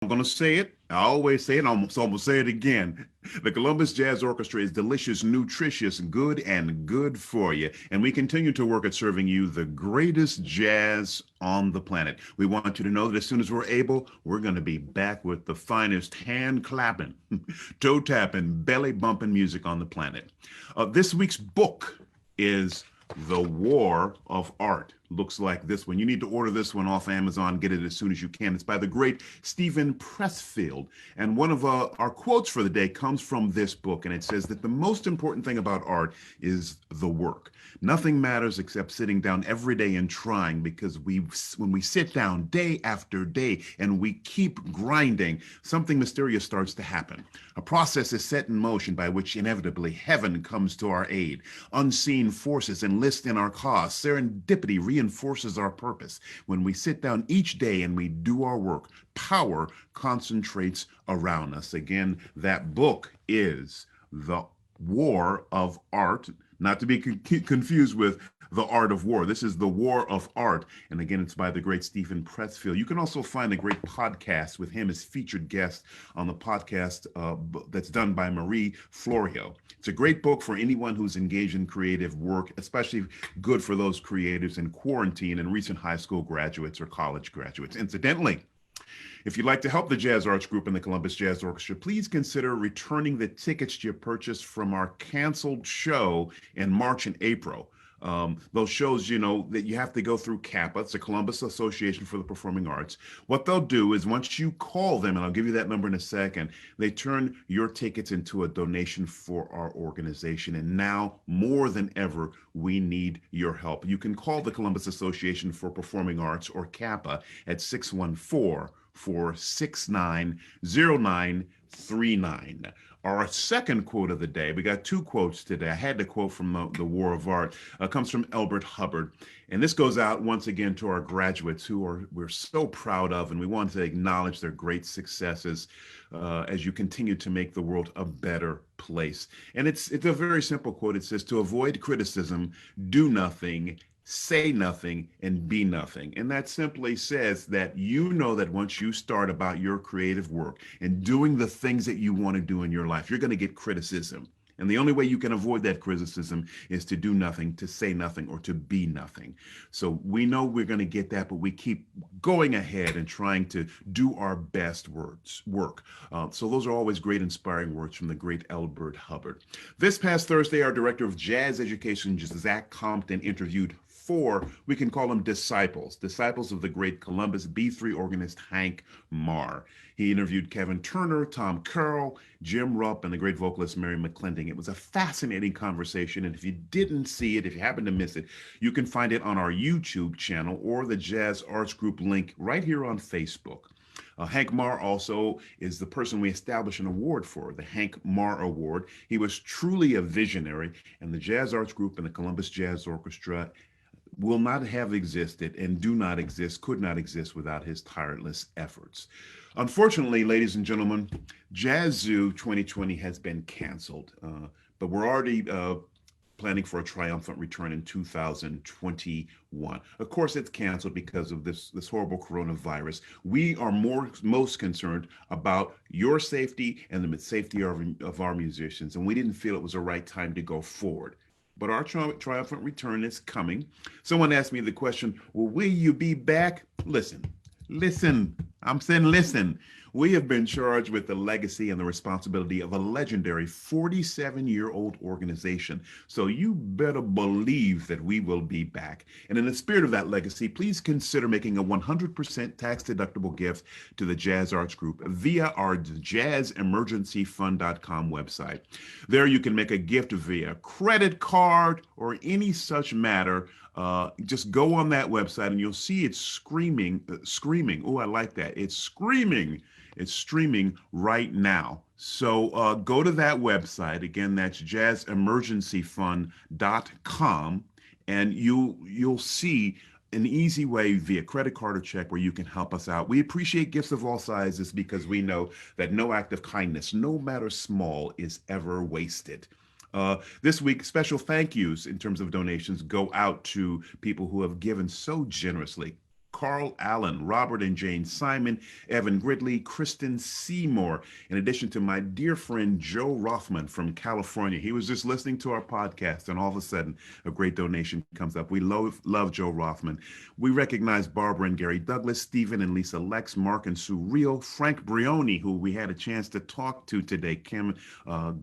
I'm going to say it. I always say it, so I'm going to say it again. The Columbus Jazz Orchestra is delicious, nutritious, good, and good for you. And we continue to work at serving you the greatest jazz on the planet. We want you to know that as soon as we're able, we're going to be back with the finest hand clapping, toe tapping, belly bumping music on the planet. This week's book is The War of Art. Looks like this one. You need to order this one off Amazon. Get it as soon as you can. It's by the great Stephen Pressfield. And one of our quotes for the day comes from this book. And it says that the most important thing about art is the work. Nothing matters except sitting down every day and trying, because when we sit down day after day and we keep grinding, something mysterious starts to happen. A process is set in motion by which inevitably heaven comes to our aid. Unseen forces enlist in our cause. Serendipity reinforces our purpose. When we sit down each day and we do our work, power concentrates around us. Again, that book is The War of Art, not to be confused with The Art of War. This is The War of Art. And again, it's by the great Stephen Pressfield. You can also find a great podcast with him as featured guest on the podcast that's done by Marie Florio. It's a great book for anyone who's engaged in creative work, especially good for those creatives in quarantine and recent high school graduates or college graduates. Incidentally, if you'd like to help the Jazz Arts Group and the Columbus Jazz Orchestra, please consider returning the tickets you purchased from our canceled show in March and April. Those shows, that you have to go through CAPA. It's the Columbus Association for the Performing Arts. What they'll do is once you call them, and I'll give you that number in a second, they turn your tickets into a donation for our organization. And now more than ever, we need your help. You can call the Columbus Association for Performing Arts, or CAPA, at 614-469-0939. Our second quote of the day, we got two quotes today. I had to quote from the War of Art, comes from Elbert Hubbard. And this goes out once again to our graduates who we're so proud of, and we want to acknowledge their great successes as you continue to make the world a better place. And it's a very simple quote. It says, "To avoid criticism, do nothing, say nothing, and be nothing." And that simply says that that once you start about your creative work and doing the things that you want to do in your life, you're going to get criticism. And the only way you can avoid that criticism is to do nothing, to say nothing, or to be nothing. So we know we're going to get that, but we keep going ahead and trying to do our best work. So those are always great, inspiring words from the great Elbert Hubbard. This past Thursday, our director of jazz education, Zach Compton, interviewed four, we can call them disciples of the great Columbus B3 organist Hank Marr. He interviewed Kevin Turner, Tom Carroll, Jim Rupp, and the great vocalist Mary McClendon. It was a fascinating conversation, and if you didn't see it, if you happen to miss it, you can find it on our YouTube channel or the Jazz Arts Group link right here on Facebook. Hank Marr also is the person we established an award for, the Hank Marr Award. He was truly a visionary, and the Jazz Arts Group and the Columbus Jazz Orchestra will not have existed and do not exist, could not exist without his tireless efforts. Unfortunately, ladies and gentlemen, Jazz Zoo 2020 has been canceled, but we're already planning for a triumphant return in 2021. Of course, it's canceled because of this horrible coronavirus. We are most concerned about your safety and the safety of our musicians, and we didn't feel it was the right time to go forward. But our triumphant return is coming. Someone asked me the question, well, will you be back? Listen. I'm saying listen. We have been charged with the legacy and the responsibility of a legendary 47-year-old organization. So you better believe that we will be back. And in the spirit of that legacy, please consider making a 100% tax-deductible gift to the Jazz Arts Group via our jazzemergencyfund.com website. There you can make a gift via credit card or any such matter. Just go on that website and you'll see it's screaming. Oh, I like that. It's screaming. It's streaming right now. So go to that website. Again, that's jazzemergencyfund.com, and you'll see an easy way via credit card or check where you can help us out. We appreciate gifts of all sizes because we know that no act of kindness, no matter small, is ever wasted. This week, special thank yous in terms of donations go out to people who have given so generously. Carl Allen, Robert and Jane Simon, Evan Gridley, Kristen Seymour, in addition to my dear friend Joe Rothman from California. He was just listening to our podcast, and all of a sudden, a great donation comes up. We love Joe Rothman. We recognize Barbara and Gary Douglas, Stephen and Lisa Lex, Mark and Sue Rio, Frank Brioni, who we had a chance to talk to today, Kim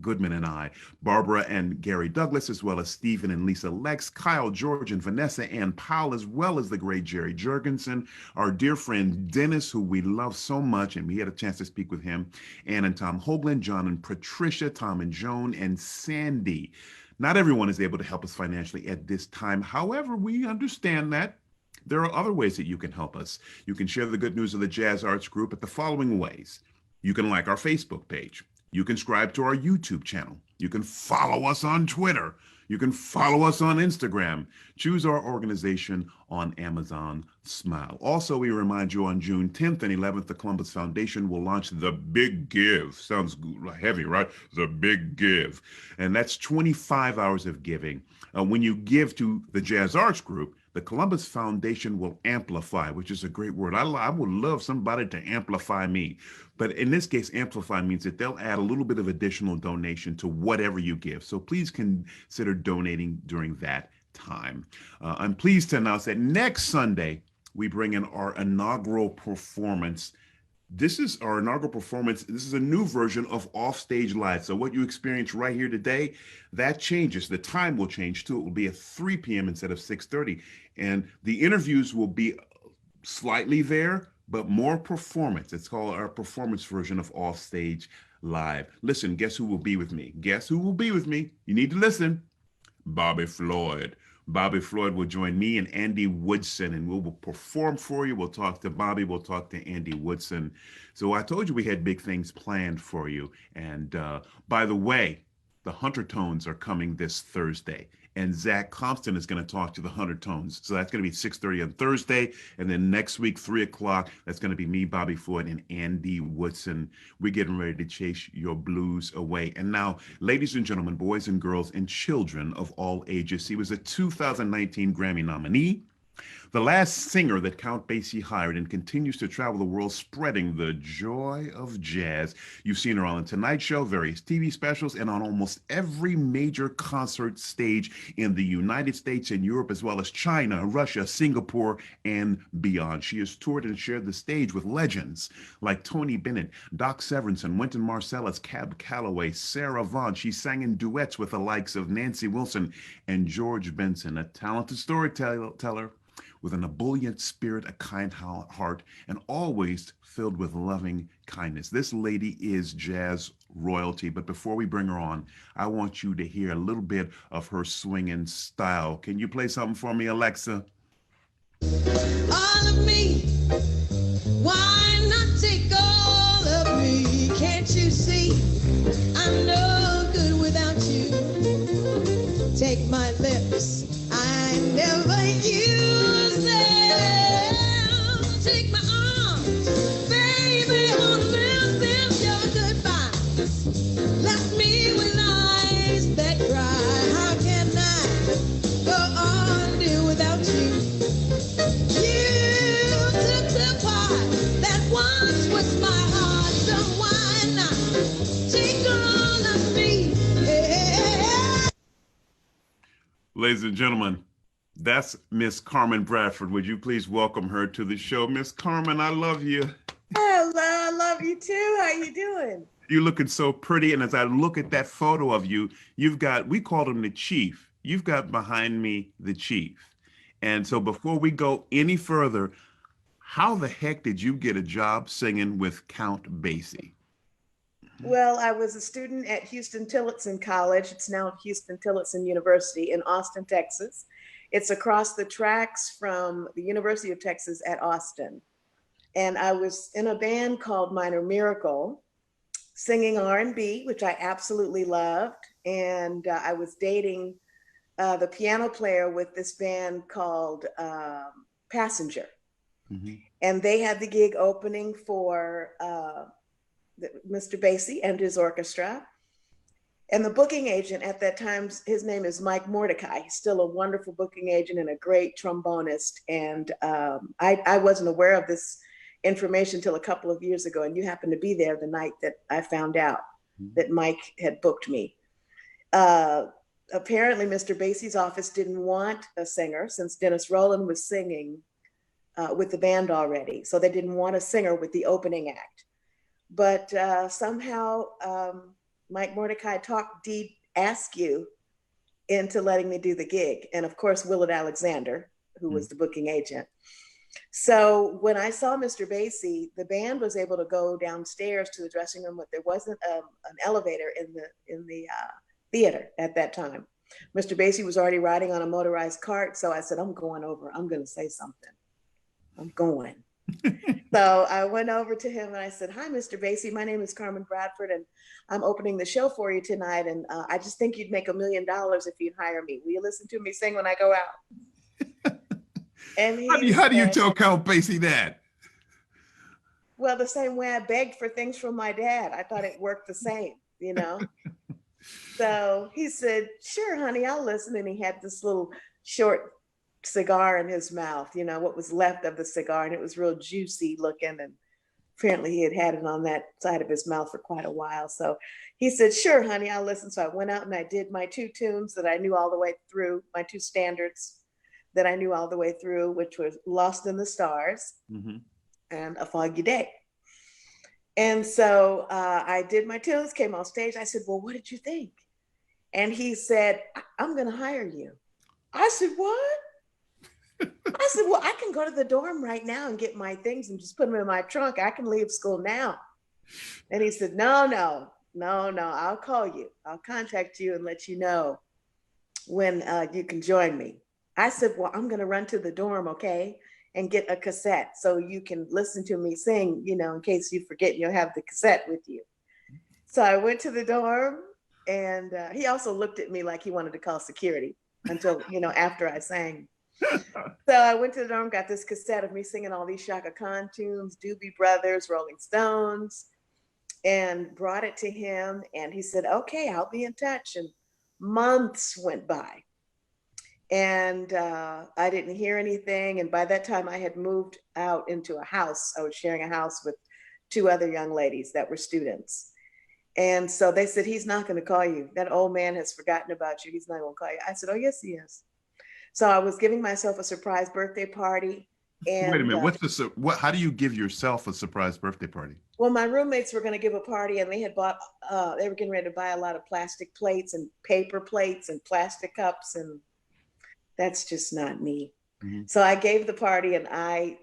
Goodman and I, Barbara and Gary Douglas, as well as Stephen and Lisa Lex, Kyle, George, and Vanessa and Powell, as well as the great Jerry Jurgensen, our dear friend Dennis, who we love so much, and we had a chance to speak with him, Ann and Tom Hoagland, John and Patricia, Tom and Joan, and Sandy. Not everyone is able to help us financially at this time. However, we understand that there are other ways that you can help us. You can share the good news of the Jazz Arts Group at the following ways. You can like our Facebook page. You can subscribe to our YouTube channel. You can follow us on Twitter. You can follow us on Instagram. Choose our organization on Amazon Smile. Also, we remind you on June 10th and 11th, the Columbus Foundation will launch The Big Give. Sounds heavy, right? The Big Give. And that's 25 hours of giving. When you give to the Jazz Arts Group, the Columbus Foundation will amplify, which is a great word. I would love somebody to amplify me. But in this case, amplify means that they'll add a little bit of additional donation to whatever you give. So please consider donating during that time. I'm pleased to announce that next Sunday, we bring in our inaugural performance. This is our inaugural performance. This is a new version of Offstage Live. So what you experience right here today, that changes. The time will change too. It will be at 3 p.m. instead of 6:30. And the interviews will be slightly there, but more performance. It's called our performance version of Offstage Live. Listen, guess who will be with me? Guess who will be with me? You need to listen. Bobby Floyd. Bobby Floyd will join me and Andy Woodson, and we will perform for you. We'll talk to Bobby. We'll talk to Andy Woodson. So I told you we had big things planned for you. And by the way, the Hunter Tones are coming this Thursday. And Zach Compton is going to talk to the Hunter Tones. So that's going to be 6:30 on Thursday. And then next week, 3 o'clock, that's going to be me, Bobby Floyd, and Andy Woodson. We're getting ready to chase your blues away. And now, ladies and gentlemen, boys and girls, and children of all ages, he was a 2019 Grammy nominee, the last singer that Count Basie hired, and continues to travel the world spreading the joy of jazz. You've seen her on The Tonight Show, various TV specials, and on almost every major concert stage in the United States and Europe, as well as China, Russia, Singapore, and beyond. She has toured and shared the stage with legends like Tony Bennett, Doc Severinsen, Wynton Marsalis, Cab Calloway, Sarah Vaughan. She sang in duets with the likes of Nancy Wilson and George Benson, a talented storyteller with an ebullient spirit, a kind heart, and always filled with loving kindness. This lady is jazz royalty. But before we bring her on, I want you to hear a little bit of her swinging style. Can you play something for me, Alexa? All of me, why not take all of me? Can't you see I'm no good without you? Take my lips, I never use them. Take my arms, baby, on this your goodbye. Left me with eyes that cry. How can I go on, dear, without you? You took the part that once was my heart, so why not take all of me? Yeah. Ladies and gentlemen, that's Miss Carmen Bradford. Would you please welcome her to the show? Miss Carmen, I love you. Hello, I love you too. How you doing? You're looking so pretty. And as I look at that photo of you, you've got, we called him the Chief. You've got behind me the Chief. And so before we go any further, how the heck did you get a job singing with Count Basie? Well, I was a student at Houston-Tillotson College. It's now Houston-Tillotson University in Austin, Texas. It's across the tracks from the University of Texas at Austin. And I was in a band called Minor Miracle, singing R&B, which I absolutely loved. And I was dating the piano player with this band called Passenger. Mm-hmm. And they had the gig opening for Mr. Basie and his orchestra. And the booking agent at that time, his name is Mike Mordecai. He's still a wonderful booking agent and a great trombonist. And I wasn't aware of this information till a couple of years ago. And you happened to be there the night that I found out that Mike had booked me. Apparently, Mr. Basie's office didn't want a singer since Dennis Rowland was singing with the band already. So they didn't want a singer with the opening act. But somehow, Mike Mordecai talked Dee Askew into letting me do the gig. And of course, Willard Alexander, who was the booking agent. So when I saw Mr. Basie, the band was able to go downstairs to the dressing room, but there wasn't an elevator in the theater at that time. Mr. Basie was already riding on a motorized cart. So I said, I'm going over, I'm going to say something. I'm going. So I went over to him and I said, hi, Mr. Basie, my name is Carmen Bradford and I'm opening the show for you tonight. And I just think you'd make $1 million if you'd hire me. Will you listen to me sing when I go out? And how do you tell Count Basie that? Well, the same way I begged for things from my dad. I thought it worked the same, you know? So he said, sure, honey, I'll listen. And he had this little short cigar in his mouth, you know, what was left of the cigar, and it was real juicy looking, and apparently he had it on that side of his mouth for quite a while. So he said, sure, honey, I'll listen. So I went out and I did my 2 tunes that I knew all the way through, my 2 standards that I knew all the way through, which was Lost in the Stars and A Foggy Day. And so I did my tunes, came on stage. I said, well, what did you think? And he said, I'm going to hire you. I said, what? I said, well, I can go to the dorm right now and get my things and just put them in my trunk. I can leave school now. And he said, no, I'll call you. I'll contact you and let you know when you can join me. I said, well, I'm going to run to the dorm, okay, and get a cassette so you can listen to me sing, you know, in case you forget, you'll have the cassette with you. So I went to the dorm, and he also looked at me like he wanted to call security until, you know, after I sang. So I went to the dorm, got this cassette of me singing all these Shaka Khan tunes, Doobie Brothers, Rolling Stones, and brought it to him. And he said, okay, I'll be in touch. And months went by. And I didn't hear anything. And by that time, I had moved out into a house. I was sharing a house with 2 other young ladies that were students. And so they said, he's not going to call you. That old man has forgotten about you. He's not going to call you. I said, oh, yes, he is. So I was giving myself a surprise birthday party. And wait a minute, how do you give yourself a surprise birthday party? Well, my roommates were going to give a party, and they had bought, they were getting ready to buy a lot of plastic plates and paper plates and plastic cups, and that's just not me. So I gave the party, and I,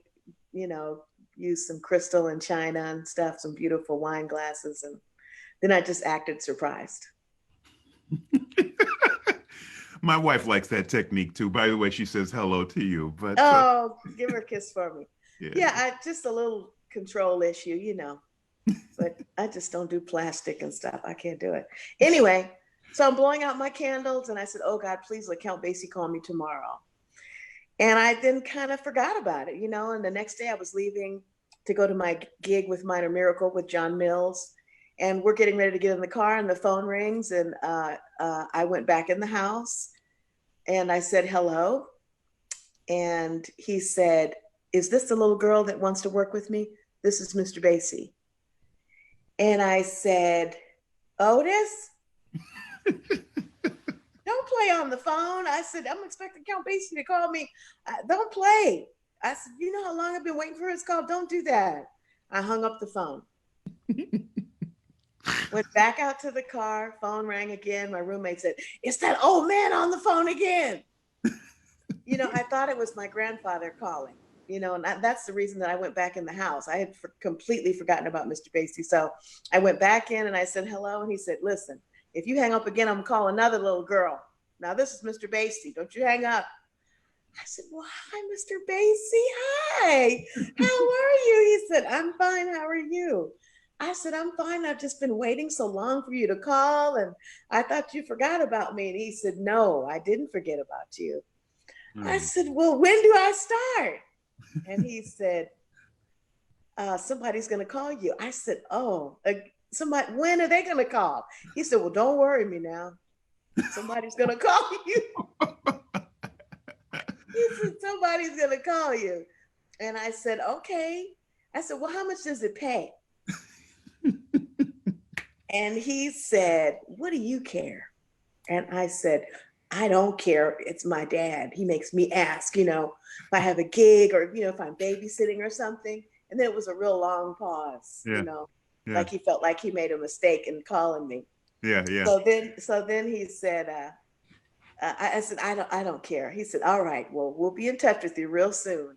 you know, used some crystal and china and stuff, some beautiful wine glasses, and then I just acted surprised. My wife likes that technique too. By the way, she says hello to you. But give her a kiss for me. Yeah, just a little control issue, you know. But I just don't do plastic and stuff. I can't do it. Anyway, so I'm blowing out my candles, and I said, oh God, please let Count Basie call me tomorrow. And I then kind of forgot about it, you know. And the next day I was leaving to go to my gig with Minor Miracle with John Mills. And we're getting ready to get in the car, and the phone rings, and I went back in the house and I said, hello. And he said, is this the little girl that wants to work with me? This is Mr. Basie. And I said, Otis, don't play on the phone. I said, I'm expecting Count Basie to call me. Don't play. I said, you know how long I've been waiting for his call? Don't do that. I hung up the phone. Went back out to the car, phone rang again. My roommate said, it's that old man on the phone again. You know, I thought it was my grandfather calling, you know, and that's the reason that I went back in the house. I had completely forgotten about Mr. Basie. So I went back in and I said, hello. And he said, listen, if you hang up again, I'm gonna call another little girl. Now this is Mr. Basie, don't you hang up. I said, well, hi, Mr. Basie, hi, how are you? He said, I'm fine, how are you? I said, I'm fine. I've just been waiting so long for you to call, and I thought you forgot about me. And he said, no, I didn't forget about you. I said, well, when do I start? And he said, somebody's going to call you. I said, oh, somebody, when are they going to call? He said, well, don't worry me now. Somebody's going to call you. He said, somebody's going to call you. And I said, okay. I said, well, how much does it pay? And he said, what do you care? And I said, I don't care. It's my dad. He makes me ask, if I have a gig or, if I'm babysitting or something. And then it was a real long pause, like he felt like he made a mistake in calling me. Yeah. So then he said, I said, I don't care. He said, all right, well, we'll be in touch with you real soon.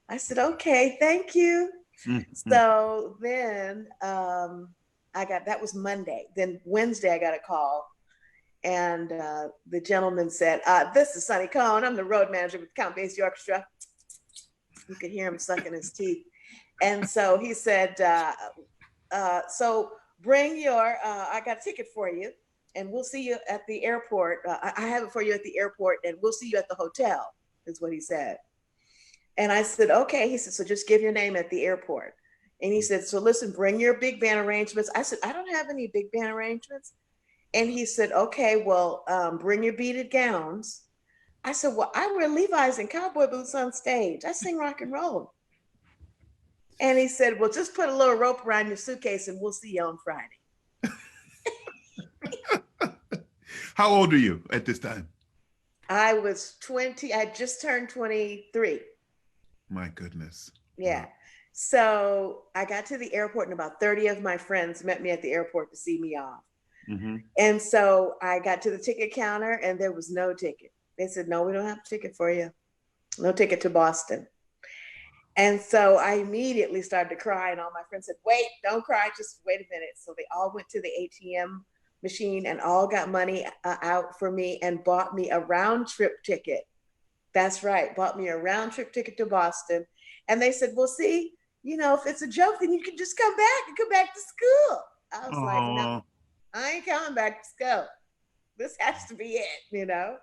I said, okay, thank you. Mm-hmm. So then that was Monday. Then Wednesday I got a call. And the gentleman said, this is Sonny Cohn. I'm the road manager with Count Basie Orchestra. You could hear him sucking his teeth. And so he said, so bring I got a ticket for you and we'll see you at the airport. I have it for you at the airport and we'll see you at the hotel, is what he said. And I said, okay. He said, so just give your name at the airport. And he said, so listen, bring your big band arrangements. I said, I don't have any big band arrangements. And he said, okay, well, bring your beaded gowns. I said, well, I wear Levi's and cowboy boots on stage. I sing rock and roll. And he said, well, just put a little rope around your suitcase and we'll see you on Friday. How old are you at this time? I was 20. I just turned 23. My goodness. Yeah. Wow. So I got to the airport and about 30 of my friends met me at the airport to see me off. Mm-hmm. And so I got to the ticket counter and there was no ticket. They said, no, we don't have a ticket for you. No ticket to Boston. And so I immediately started to cry and all my friends said, wait, don't cry, just wait a minute. So they all went to the ATM machine and all got money out for me and bought me a round trip ticket. That's right, bought me a round trip ticket to Boston. And they said, well, see, if it's a joke, then you can just come back and come back to school. I was like, no, I ain't coming back to school. This has to be it,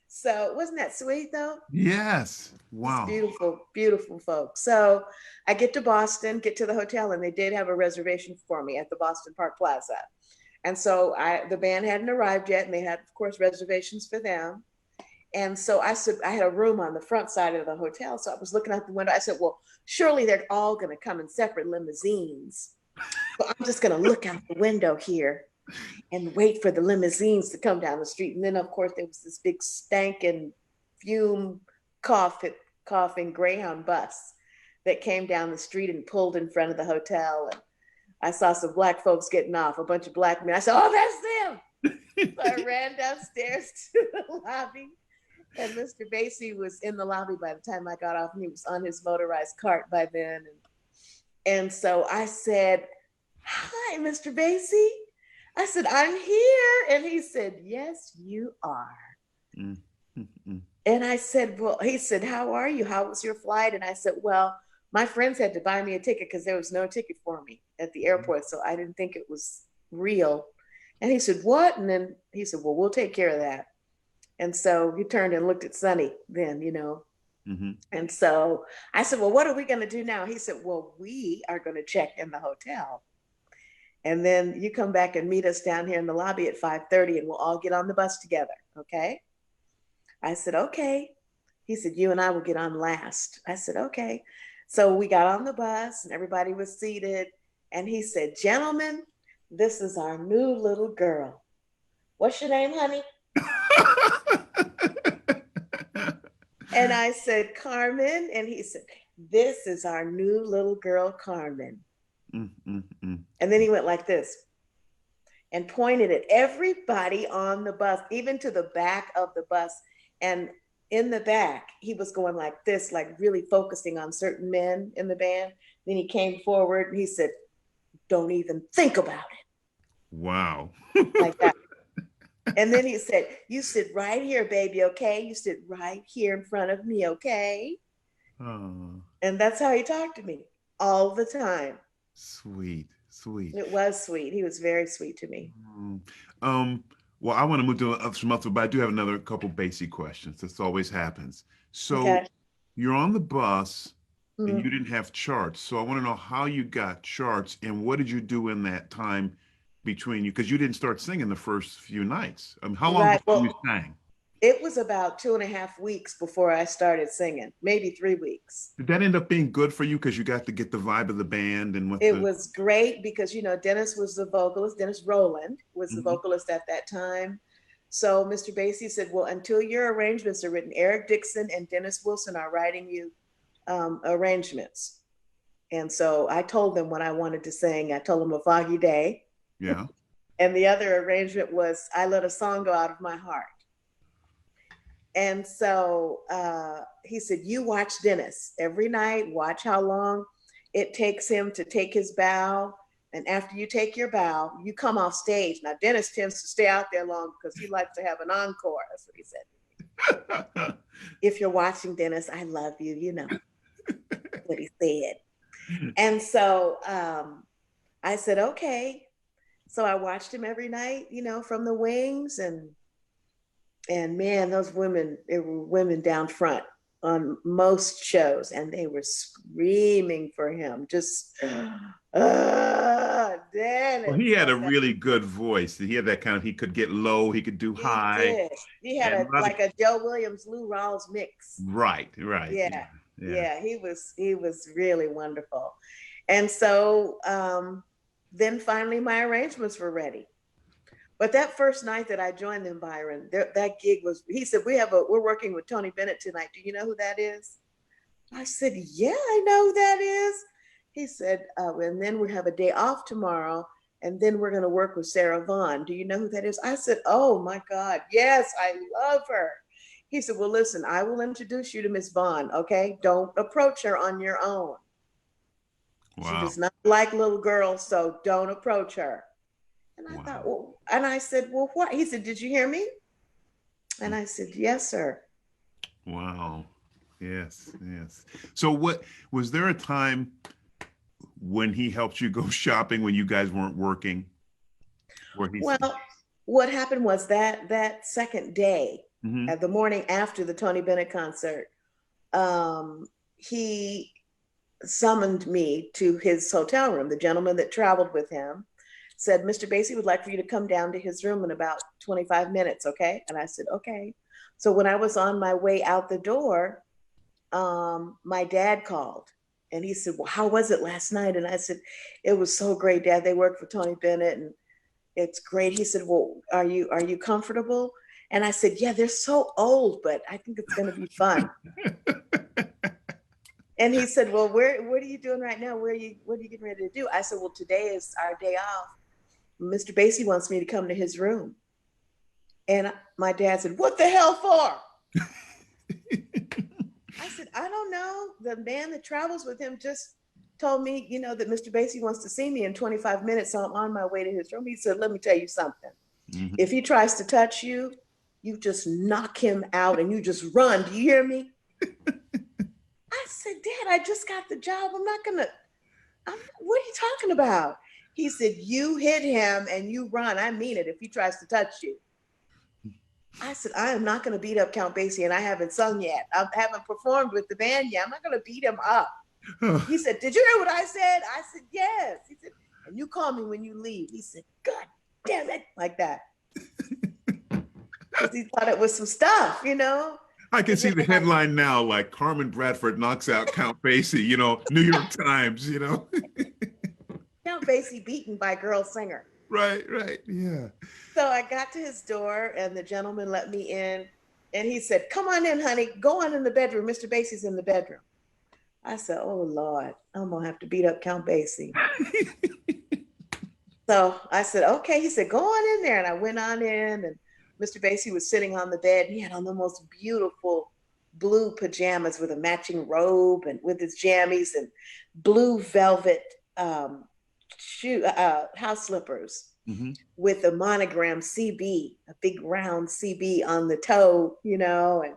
So wasn't that sweet though? Yes. Wow. It's beautiful, beautiful folks. So I get to Boston, get to the hotel, and they did have a reservation for me at the Boston Park Plaza. And so the band hadn't arrived yet, and they had, of course, reservations for them. And so I said, I had a room on the front side of the hotel. So I was looking out the window. I said, well, surely they're all going to come in separate limousines. But I'm just going to look out the window here and wait for the limousines to come down the street. And then, of course, there was this big stankin' fume coughing Greyhound bus that came down the street and pulled in front of the hotel. And I saw some Black folks getting off, a bunch of Black men. I said, oh, that's them. So I ran downstairs to the lobby. And Mr. Basie was in the lobby by the time I got off, and he was on his motorized cart by then. And so I said, hi, Mr. Basie. I said, I'm here. And he said, yes, you are. Mm-hmm. And I said, well, he said, how are you? How was your flight? And I said, well, my friends had to buy me a ticket because there was no ticket for me at the airport. So I didn't think it was real. And he said, what? And then he said, well, we'll take care of that. And so he turned and looked at Sonny then, Mm-hmm. And so I said, well, what are we going to do now? He said, well, we are going to check in the hotel. And then you come back and meet us down here in the lobby at 5:30 and we'll all get on the bus together. Okay. I said, okay. He said, you and I will get on last. I said, okay. So we got on the bus and everybody was seated. And he said, gentlemen, this is our new little girl. What's your name, honey? And I said, Carmen. And he said, this is our new little girl, Carmen. And then he went like this and pointed at everybody on the bus, even to the back of the bus. And in the back, he was going like this, like really focusing on certain men in the band. Then he came forward and he said, don't even think about it. Wow. Like that. And then he said, you sit right here, baby, okay? You sit right here in front of me, okay? Oh. And that's how he talked to me all the time. Sweet, sweet. It was sweet. He was very sweet to me. Well, I want to move to some other, but I do have another couple basic questions. This always happens. So okay. You're on the bus and you didn't have charts. So I want to know how you got charts and what did you do in that time between you? Because you didn't start singing the first few nights. How long Right. before you Well, sang? it was about 2.5 weeks before I started singing, maybe 3 weeks. Did that end up being good for you because you got to get the vibe of the band and what It the? was great because, Dennis was the vocalist. Dennis Rowland was the Mhm. vocalist at that time. So Mr. Basie said, well, until your arrangements are written, Eric Dixon and Dennis Wilson are writing you arrangements. And so I told them what I wanted to sing. I told them A Foggy Day. Yeah. And the other arrangement was I Let a Song Go Out of My Heart. And so he said, you watch Dennis every night, watch how long it takes him to take his bow. And after you take your bow, you come off stage. Now, Dennis tends to stay out there long because he likes to have an encore. That's what he said. If you're watching, Dennis, I love you, what he said. And so I said, okay. So I watched him every night, from the wings. And man, those women, there were women down front on most shows, and they were screaming for him. Just, Well, Dennis. he had a really good voice. He had that kind of, he could get low, he could do He high. did. He had And a lot of, like a Joe Williams, Lou Rawls mix. right, right. Yeah, yeah. He was really wonderful. And so then finally my arrangements were ready. But that first night that I joined them, Byron, that gig was, he said, we're working with Tony Bennett tonight. Do you know who that is? I said, yeah, I know who that is. He said, and then we have a day off tomorrow, and then we're going to work with Sarah Vaughan. Do you know who that is? I said, oh my God, yes, I love her. He said, well, listen, I will introduce you to Miss Vaughan, okay? Don't approach her on your own. Wow. She does not like little girls, so don't approach her. And I thought, well, and I said, well, what? He said, did you hear me? And I said, yes, sir. Wow. Yes, yes. So what, was there a time when he helped you go shopping when you guys weren't working? Well, what happened was that second day, at the morning after the Tony Bennett concert, he summoned me to his hotel room. The gentleman that traveled with him said, Mr. Basie would like for you to come down to his room in about 25 minutes, okay? And I said, okay. So when I was on my way out the door, my dad called and he said, well, how was it last night? And I said, it was so great, Dad. They worked for Tony Bennett and it's great. He said, well, are you comfortable? And I said, yeah, they're so old, but I think it's going to be fun. And he said, well, what are you doing right now? What are you getting ready to do? I said, well, today is our day off. Mr. Basie wants me to come to his room. And my dad said, what the hell for? I said, I don't know. The man that travels with him just told me, that Mr. Basie wants to see me in 25 minutes. So I'm on my way to his room. He said, let me tell you something. Mm-hmm. If he tries to touch you, you just knock him out and you just run. Do you hear me? I said, Dad, I just got the job. What are you talking about? He said, you hit him and you run. I mean it if he tries to touch you. I said, I am not going to beat up Count Basie, and I haven't sung yet. I haven't performed with the band yet. I'm not going to beat him up. He said, did you hear what I said? I said, yes. He said, and you call me when you leave. He said, God damn it, like that. Because he thought it was some stuff, I can see the headline now, like Carmen Bradford knocks out Count Basie, New York Times, Count Basie beaten by girl singer. Right, yeah. So I got to his door and the gentleman let me in and he said, come on in, honey, go on in the bedroom. Mr. Basie's in the bedroom. I said, oh Lord, I'm gonna have to beat up Count Basie. So I said, okay. He said, go on in there. And I went on in and Mr. Basie was sitting on the bed. He had on the most beautiful blue pajamas with a matching robe and with his jammies and blue velvet house slippers with a monogram CB, a big round CB on the toe, and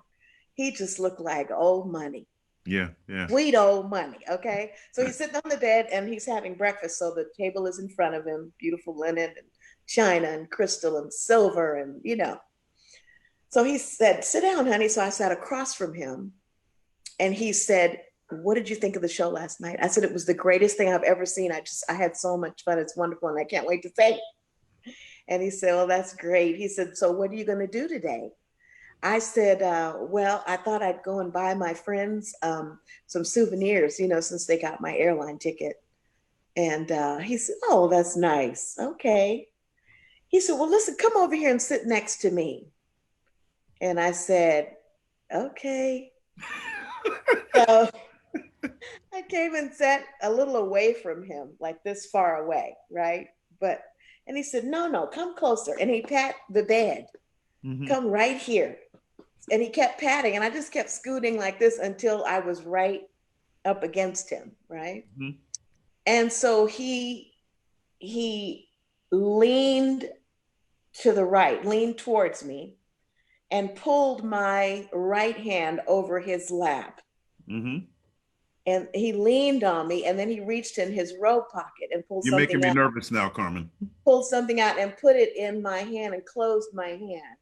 he just looked like old money. Yeah. Sweet old money, okay? So he's sitting on the bed and he's having breakfast. So the table is in front of him, beautiful linen and china and crystal and silver and, So he said, sit down, honey. So I sat across from him and he said, what did you think of the show last night? I said, it was the greatest thing I've ever seen. I had so much fun. It's wonderful. And I can't wait to say it. And he said, well, that's great. He said, so what are you going to do today? I said, well, I thought I'd go and buy my friends some souvenirs, since they got my airline ticket. And he said, oh, that's nice. Okay. He said, well, listen, come over here and sit next to me. And I said, okay. So I came and sat a little away from him, like this far away, right? And he said, no, come closer. And he pat the bed, come right here. And he kept patting, and I just kept scooting like this until I was right up against him, right? Mm-hmm. And so he leaned to the right, leaned towards me, and pulled my right hand over his lap. Mm-hmm. And he leaned on me, and then he reached in his robe pocket and pulled something out. You're making me nervous now, Carmen. Pulled something out and put it in my hand and closed my hand.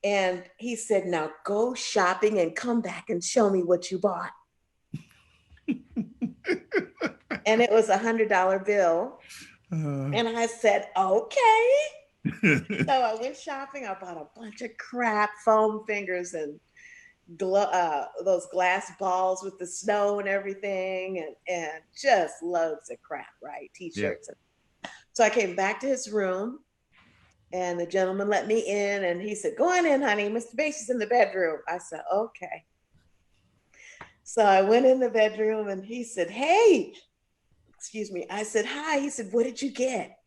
And he said, now go shopping and come back and show me what you bought. And it was $100 bill. And I said, okay. So I went shopping. I bought a bunch of crap, foam fingers and those glass balls with the snow and everything, and just loads of crap, right? T-shirts. Yeah. So I came back to his room, and the gentleman let me in, and he said, go on in, honey. Mr. Basie's in the bedroom. I said, okay. So I went in the bedroom, and he said, hey, excuse me. I said, hi. He said, what did you get?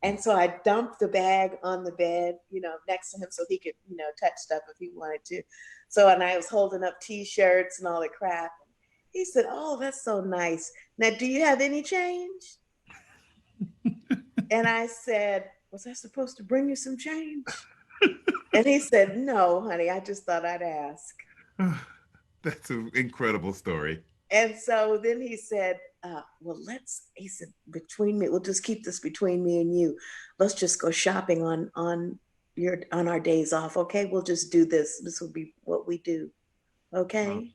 And so I dumped the bag on the bed, next to him so he could, touch stuff if he wanted to. So, and I was holding up T-shirts and all the crap. He said, oh, that's so nice. Now, do you have any change? And I said, was I supposed to bring you some change? And he said, no, honey, I just thought I'd ask. That's an incredible story. And so then he said, he said, we'll just keep this between me and you. Let's just go shopping on our days off. Okay. We'll just do this. This will be what we do. Okay.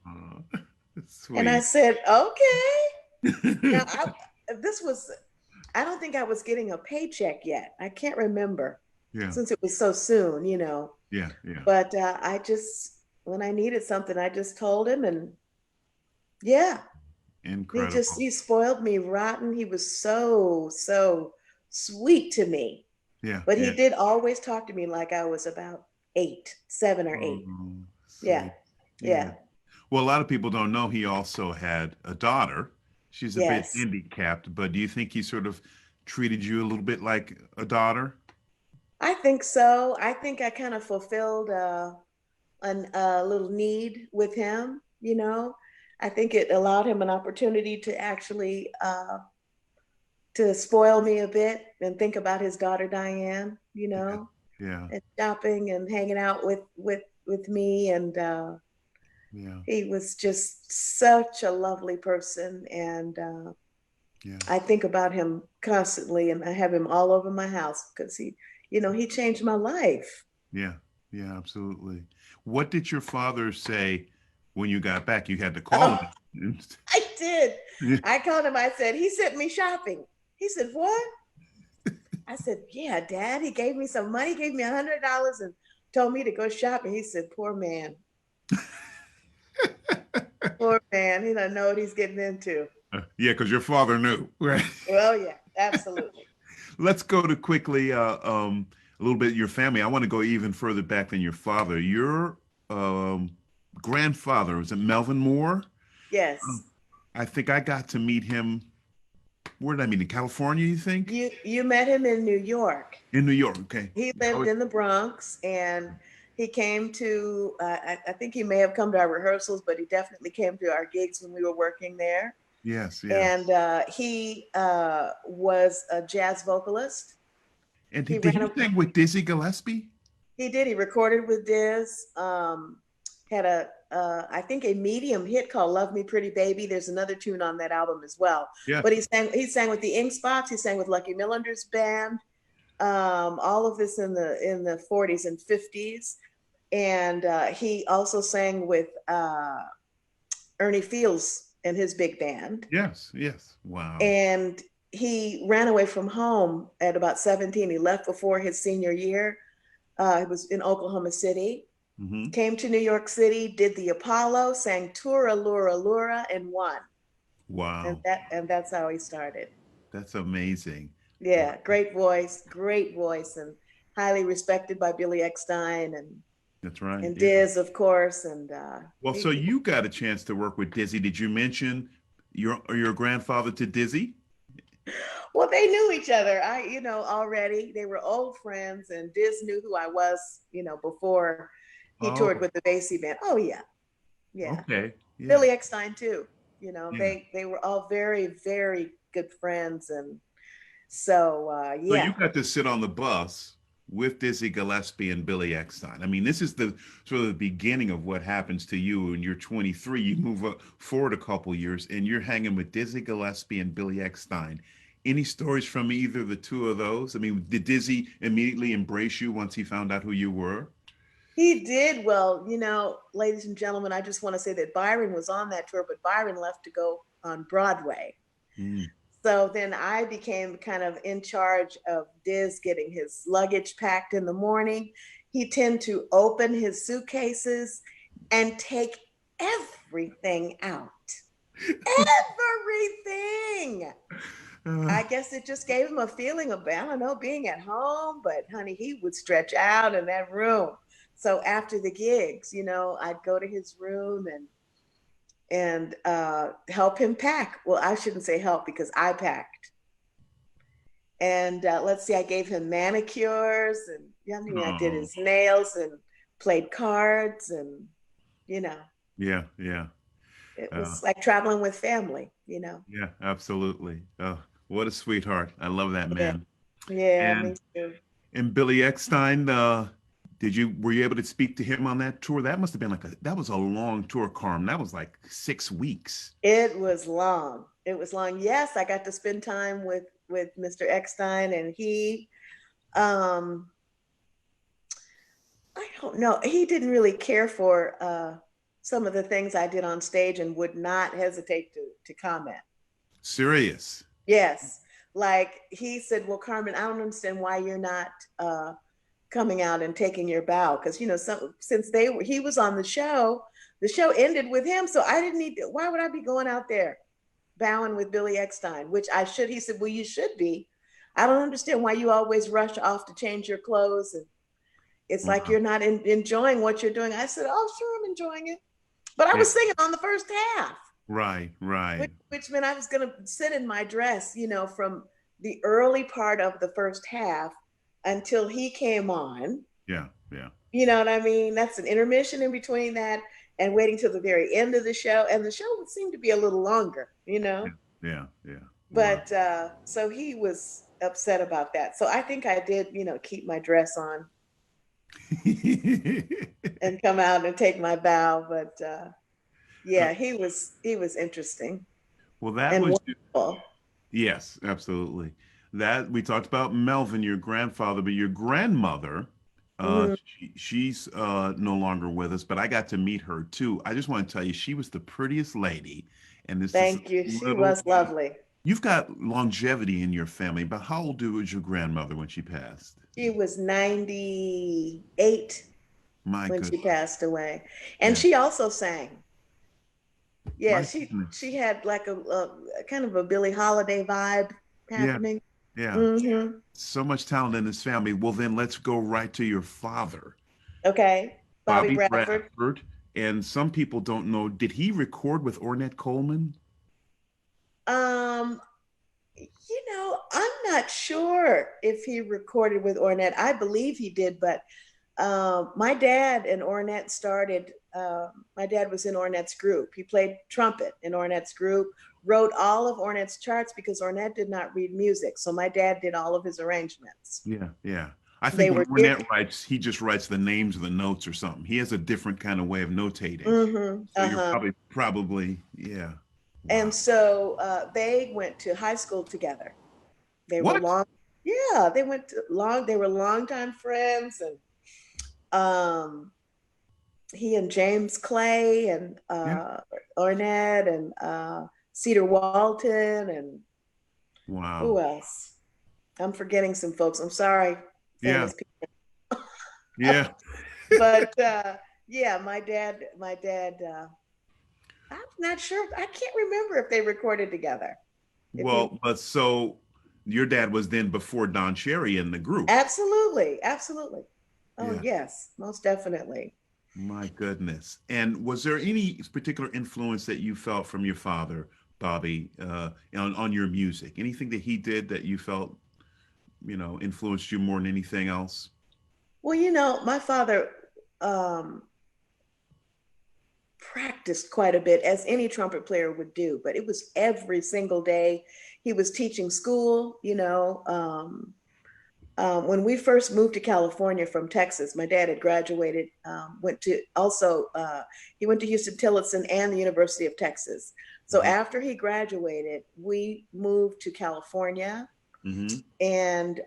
And I said, okay. Now, I don't think I was getting a paycheck yet. I can't remember. Yeah. Since it was so soon, Yeah. But when I needed something, I just told him, and yeah. Incredible. He spoiled me rotten. He was so sweet to me. Yeah. But he did always talk to me like I was about 7 or 8. Yeah. Well, a lot of people don't know he also had a daughter. She's a bit handicapped, but do you think he sort of treated you a little bit like a daughter? I think so. I think I kind of fulfilled a little need with him, I think it allowed him an opportunity to actually to spoil me a bit and think about his daughter Diane, and shopping and hanging out with me, and he was just such a lovely person, and I think about him constantly, and I have him all over my house because he changed my life. Yeah, absolutely. What did your father say? When you got back, you had to call him. I did. Yeah. I called him. I said, he sent me shopping. He said, what? I said, yeah, Dad. He gave me some money, gave me $100 and told me to go shopping. He said, poor man. Poor man. He doesn't know what he's getting into. Yeah, because your father knew, right? Well, yeah, absolutely. Let's go to quickly a little bit your family. I want to go even further back than your father. Your grandfather, was it Melvin Moore? Yes. I think I got to meet him. Where did I meet him? In California, you think? You met him in New York. In New York, okay. He lived in the Bronx, and he came to, I think he may have come to our rehearsals, but he definitely came to our gigs when we were working there. Yes. And he was a jazz vocalist. And did he sing with Dizzy Gillespie? He did. He recorded with Diz. Had I think a medium hit called "Love Me Pretty Baby." There's another tune on that album as well. Yeah. But he sang with the Ink Spots. He sang with Lucky Millender's band. All of this in the 40s and 50s, and he also sang with Ernie Fields and his big band. Yes. Wow. And he ran away from home at about 17. He left before his senior year. He was in Oklahoma City, Hmm. came to New York City, did the Apollo, sang Tura Lura Lura, and won. Wow, And that's how he started. that's amazing. Wow. Yeah, great voice, and highly respected by Billy Eckstine That's right. and Yeah. Diz, of course. And Well, so he, you got a chance to work with Dizzy. Did you mention your grandfather to Dizzy? well, they knew each other. Already they were old friends, and Diz knew who I was, before he toured Oh, with the Basie band. Oh yeah, yeah. okay. Yeah. Billy Eckstine too. Yeah. They were all very, very good friends, and so So you yeah. got to sit on the bus with Dizzy Gillespie and Billy Eckstine. I mean, this is the sort of the beginning of what happens to you when you're 23. You move up forward a couple years and you're hanging with Dizzy Gillespie and Billy Eckstine. Any stories from either of the two of those? I mean, did Dizzy immediately embrace you once he found out who you were? He did. Well, ladies and gentlemen, I just want to say that Byron was on that tour, but Byron left to go on Broadway. Mm. So then I became kind of in charge of Diz getting his luggage packed in the morning. He tended to open his suitcases and take everything out. Everything. Uh, I guess it just gave him a feeling of, I don't know, being at home, but honey, he would stretch out in that room. So after the gigs, I'd go to his room and help him pack. Well, I shouldn't say help because I packed. And let's see, I gave him manicures and I did oh, his nails and played cards and you know, yeah, yeah. it Uh, was like traveling with family. yeah, absolutely. Oh, what a sweetheart. I love that Yeah, man. yeah, me And too. And Billy Eckstine, were you able to speak to him on that tour? That must have been that was a long tour, Carm. That was like 6 weeks. It was long. It was long. Yes, I got to spend time with Mr. Eckstein, and he, um, I don't know, he didn't really care for some of the things I did on stage and would not hesitate to comment. Serious. Yes, like he said, "Well, Carmen, I don't understand why you're not coming out and taking your bow because since he was on the show ended with him, so I didn't need to, why would I be going out there bowing with Billy Eckstine, which I should." He said, "Well, you should be. I don't understand why you always rush off to change your clothes, and it's like Wow. you're not enjoying what you're doing." I said, "Oh, sure, I'm enjoying it," but I Yeah. was singing on the first half, Right, right. which meant I was going to sit in my dress, from the early part of the first half until he came on. Yeah, yeah, You know what I mean? That's an intermission in between that and waiting till the very end of the show. And the show would seem to be a little longer. yeah, yeah, yeah. Wow. But so he was upset about that. So I think I did, keep my dress on and come out and take my bow. But Uh, yeah, he was interesting well, that and was wonderful. yes, absolutely. That we talked about Melvin, your grandfather, but your grandmother, Mhm. she's no longer with us, but I got to meet her too. I just want to tell you, she was the prettiest lady, and this Thank you. She little. was lovely. You've got longevity in your family, but how old was your grandmother when she passed? She was 98 My when she goodness. passed away. And Yeah. she also sang. Yeah, My she goodness. had like a kind of a Billie Holiday vibe Yeah. happening. Yeah. Hmm. So much talent in this family. Well, then let's go right to your father, Okay, Bobby Bobby Bradford. Bradford. And some people don't know, did he record with Ornette Coleman? Um, I'm not sure if he recorded with Ornette. I believe he did, but my dad and Ornette started. My dad was in Ornette's group. He played trumpet in Ornette's group. Wrote all of Ornette's charts because Ornette did not read music, so my dad did all of his arrangements. Yeah. Yeah. I think They when were Ornette writes, he just writes the names of the notes or something. He has a different kind of way of notating. So you're uh-huh. probably, yeah. Wow. And so they went to high school together. They were What? long, yeah, they were longtime friends, and um, he and James Clay and Yeah. Ornette and Cedar Walton and Wow. Who else? I'm forgetting some folks. I'm sorry, Yeah. famous people. Yeah. But yeah, my dad, I'm not sure. I can't remember if they recorded together. If he Well, but so your dad was then before Don Cherry in the group. Absolutely, absolutely. Oh Yeah. yes, most definitely. My goodness. And was there any particular influence that you felt from your father, Bobby, on your music? Anything that he did that you felt, influenced you more than anything else? Well, my father um, practiced quite a bit, as any trumpet player would do, but it was every single day. He was teaching school, when we first moved to California from Texas, my dad had graduated, he went to Houston Tillotson and the University of Texas. So Hmm. after he graduated, we moved to California, Hmm. and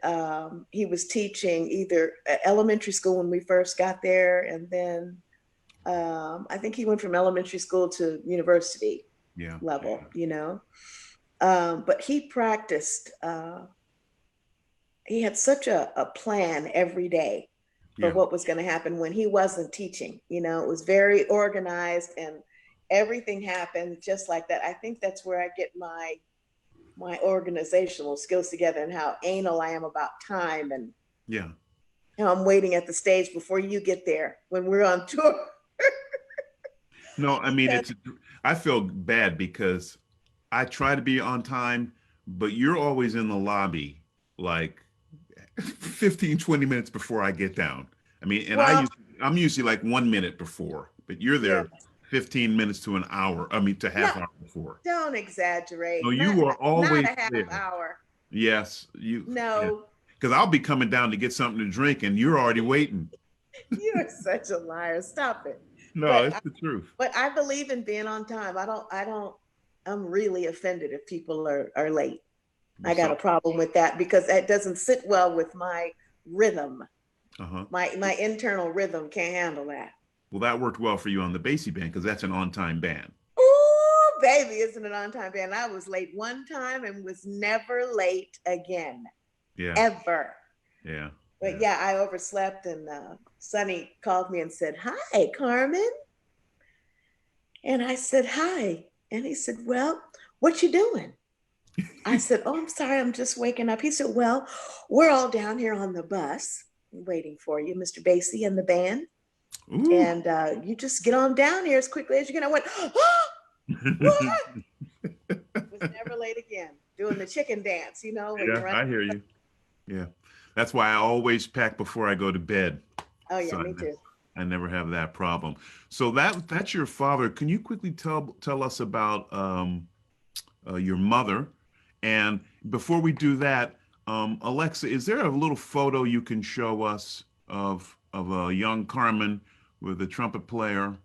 he was teaching either elementary school when we first got there, and then I think he went from elementary school to university Yeah. level, but he practiced. He had such a plan every day for Yeah. what was going to happen when he wasn't teaching. It was very organized, and everything happened just like that. I think that's where I get my organizational skills together, and how anal I am about time, and Yeah. how I'm waiting at the stage before you get there when we're on tour. No, I mean, Because I feel bad because I try to be on time, but you're always in the lobby like 15, 20 minutes before I get down. I mean, and well, I'm usually like 1 minute before, but you're yeah, there 15 minutes to an hour. I mean, to no, half hour before. don't No, exaggerate. Not you are not always a half there. hour. Yes, yeah. No, Because I'll be coming down to get something to drink and you're already waiting. you're such a liar. Stop it. No, But it's the truth. but I believe in being on time. I'm really offended if people are late. Well, I got a so, problem with that because that doesn't sit well with my rhythm. uh-huh. My internal rhythm can't handle that. Well, that worked well for you on the Basie band because that's an on-time band. Ooh, baby, isn't it on time, band? I was late one time and was never late again, Yeah, ever. yeah, But yeah. yeah, I overslept, and Sonny called me and said, "Hi, Carmen." And I said, "Hi." And he said, "Well, what you doing?" I said, "Oh, I'm sorry, I'm just waking up." He said, "Well, we're all down here on the bus waiting for you, Mr. Basie and the band. Ooh. And you just get on down here as quickly as you can." I went, "Oh, what?" Was never late again. Doing the chicken dance, when Yeah, you're running. I hear you. Yeah. That's why I always pack before I go to bed. Oh, yeah, So me too. I never have that problem. So that's your father. Can you quickly tell us about your mother? And before we do that, Alexa, is there a little photo you can show us of a young Carmen with a trumpet player?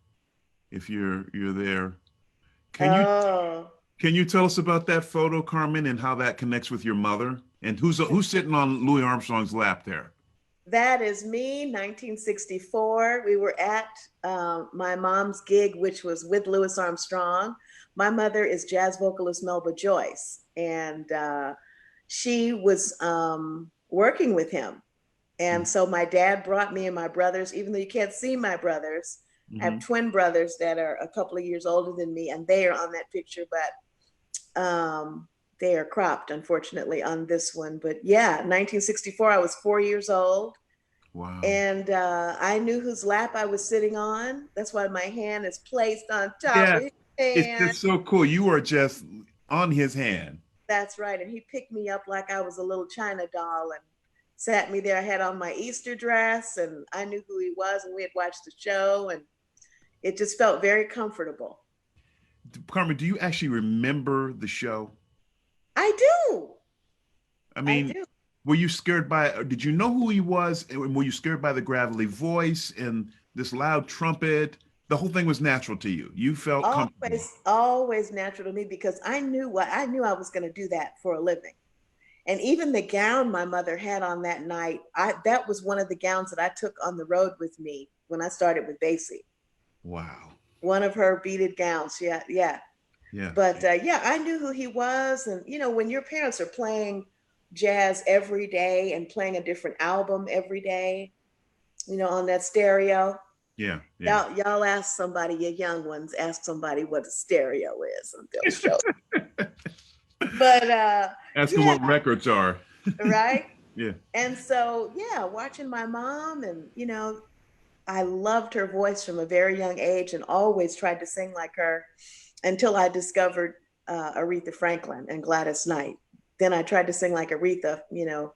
If you're there, can you Oh, can you tell us about that photo, Carmen, and how that connects with your mother? And who's sitting on Louis Armstrong's lap there? that is me, 1964. We were at my mom's gig, which was with Louis Armstrong. My mother is jazz vocalist Melba Joyce, and she was working with him. And so my dad brought me and my brothers, even though you can't see my brothers. I Mm-hmm. have twin brothers that are a couple of years older than me, and they are on that picture, but they are cropped, unfortunately, on this one. But yeah, 1964, I was 4 years old, Wow. and I knew whose lap I was sitting on. That's why my hand is placed on top Yeah, of his it's hand. just so cool. You are just on his hand. That's right. And he picked me up like I was a little China doll and sat me there. I had on my Easter dress, and I knew who he was, and we had watched the show, and it just felt very comfortable. Carmen, do you actually remember the show? I do. I I mean, do. were you scared by, did you know who he was? And were you scared by the gravelly voice and this loud trumpet? The whole thing was natural to you. You felt comfortable. Always natural to me because I knew I was going to do that for a living. And even the gown my mother had on that night, that was one of the gowns that I took on the road with me when I started with Basie. Wow. One of her beaded gowns. Yeah, yeah. Yeah. But yeah, I knew who he was. And, you know, when your parents are playing jazz every day and playing a different album every day, you know, on that stereo, Yeah. Yeah. y'all ask somebody, your young ones, ask somebody what a stereo is and they'll show you. But Ask them yeah, what records are. right. Yeah. And so, yeah, watching my mom and, you know, I loved her voice from a very young age and always tried to sing like her until I discovered Aretha Franklin and Gladys Knight. Then I tried to sing like Aretha, you know,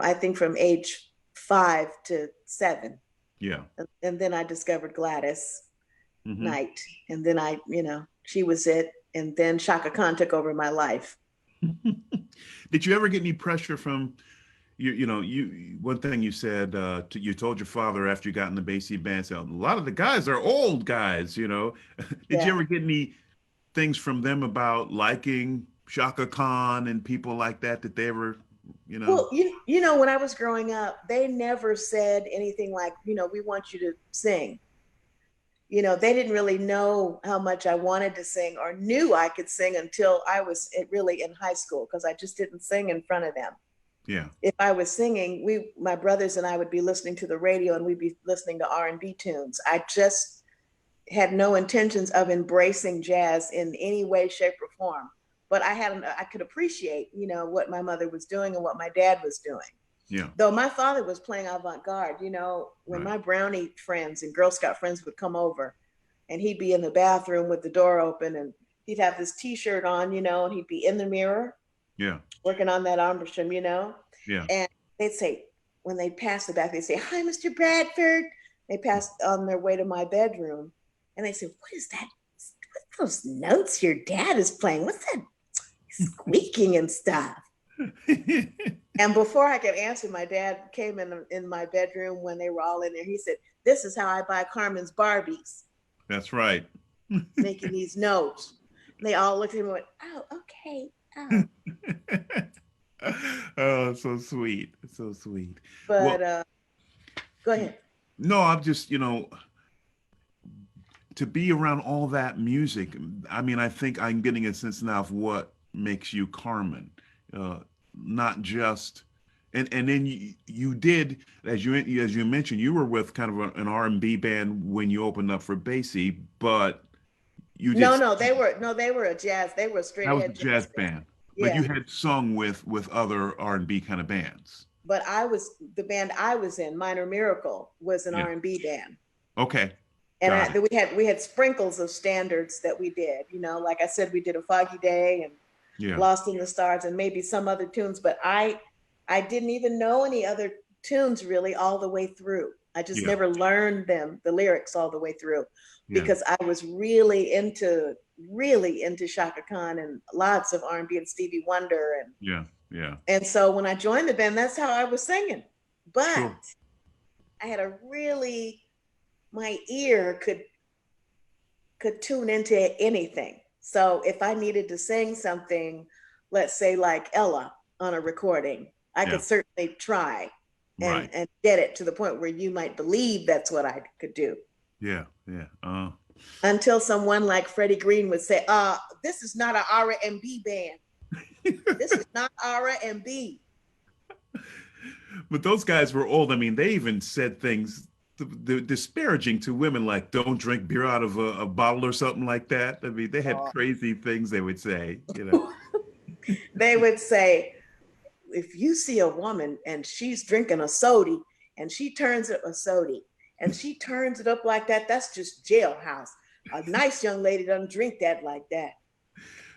I think from age 5 to 7. Yeah. And then I discovered Gladys Hmm. Knight. And then you know, she was it. And then Shaka Khan took over my life. Did you ever get any pressure from you one thing you said you told your father after you got in the Basie band, so a lot of the guys are old guys, you know. Did you Yeah. ever get any things from them about liking Shaka Khan and people like that they ever, you know? Well, you know, when I was growing up, they never said anything like, you know, we want you to sing. You know, they didn't really know how much I wanted to sing or knew I could sing until I was really in high school because I just didn't sing in front of them. Yeah. If I was singing, my brothers and I would be listening to the radio and we'd be listening to R&B tunes. I just had no intentions of embracing jazz in any way, shape, or form. But I could appreciate, you know, what my mother was doing and what my dad was doing. Yeah. Though my father was playing avant-garde, you know, when Right. my brownie friends and Girl Scout friends would come over and he'd be in the bathroom with the door open and he'd have this t-shirt on, you know, and he'd be in the mirror Yeah. working on that armbrushum, you know, Yeah. and they'd say, when they'd pass the back, they'd say, "Hi, Mr. Bradford." They passed on their way to my bedroom and they said, "What is that? What's those notes your dad is playing? What's that squeaking and stuff?" And before I could answer, my dad came in my bedroom when they were all in there. He said, "This is how I buy Carmen's Barbies, That's right. making these notes." And they all looked at him and went, "Oh, okay. Oh." Oh, so sweet. So sweet. But Well, go ahead. no, I'm just, to be around all that music. I mean, I think I'm getting a sense now of what makes you Carmen. Not just and then you did, as you mentioned, you were with kind of an R&B band when you opened up for Basie, but you No, did, no, they were a jazz. They were a straight that was a ahead jazz jazz band. band, but you Yeah. had sung with other R&B kind of bands. But the band I was in, Minor Miracle, was an Yeah. R&B band. Okay. And Got it. we had sprinkles of standards that we did. You know, like I said, we did A Foggy Day and Yeah. Lost in the Stars and maybe some other tunes, but I didn't even know any other tunes really all the way through. I just Yeah. never learned the lyrics all the way through Yeah. because I was really into Shaka Khan and lots of R&B and Stevie Wonder Yeah. Yeah. and so when I joined the band, that's how I was singing. But Sure. I had my ear could tune into anything. So if I needed to sing something, let's say like Ella on a recording, I Yeah. could certainly try Right. and get it to the point where you might believe that's what I could do. Yeah. Yeah. Until someone like Freddie Green would say, this is not an R&B band. This is not R&B. But those guys were old. I mean, they even said things disparaging to women, like "Don't drink beer out of a bottle" or something like that. I mean, they had crazy things they would say. They would say, if you see a woman and she's drinking a soda and she turns it up like that, that's just jailhouse. A nice young lady doesn't drink that like that.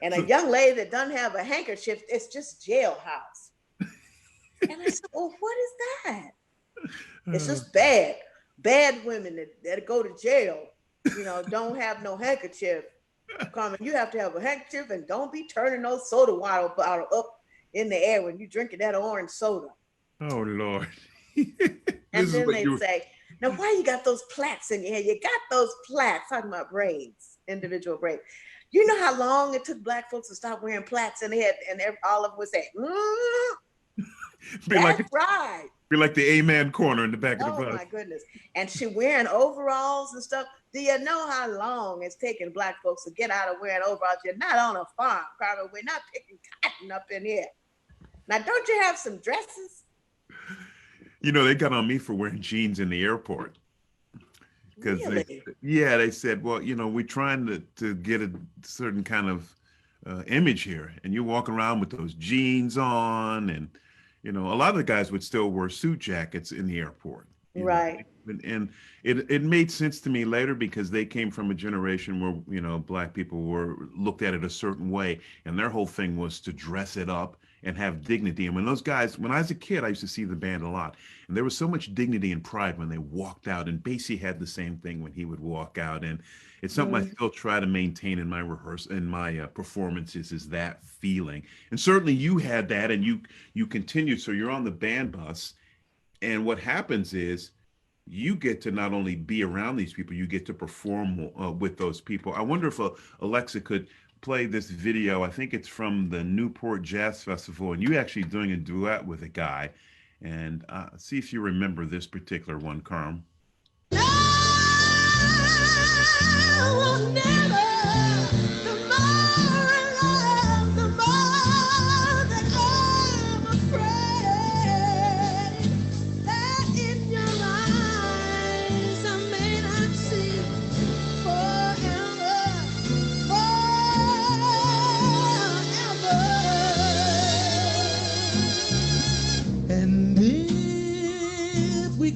And a So, young lady that doesn't have a handkerchief, it's just jailhouse. And I said, well, what is that? It's uh, just bad women that go to jail, you know, don't have no handkerchief. Carmen, you have to have a handkerchief and don't be turning those soda water bottle up in the air when you're drinking that orange soda. oh Lord. And This is then what they'd you. say, now why you got those plaits in your hair? You got those plaits, talking about braids, individual braids. You know how long it took black folks to stop wearing plaits in their head, and all of them would say, Be like that's right. Be like the amen corner in the back of the Oh bus. my goodness. And she wearing overalls and stuff. Do you know how long it's taken Black folks to get out of wearing overalls? You're not on a farm, Carmen. We're not picking cotton up in here. Now, don't you have some dresses? You know, they got on me for wearing jeans in the airport. Because Really? they said, well, we're trying to get a certain kind of image here. And you're walking around with those jeans on. And, a lot of the guys would still wear suit jackets in the airport. Right. And it made sense to me later because they came from a generation where, Black people were looked at it a certain way. And their whole thing was to dress it up and have dignity. And when I was a kid, I used to see the band a lot. And there was so much dignity and pride when they walked out. And Basie had the same thing when he would walk out. And it's something I still try to maintain in my performances, is that feeling. And certainly you had that, and you continued. So you're on the band bus. And what happens is you get to not only be around these people, you get to perform with those people. I wonder if Alexa could play this video. I think it's from the Newport Jazz Festival, and you actually doing a duet with a guy. And see if you remember this particular one, Carm.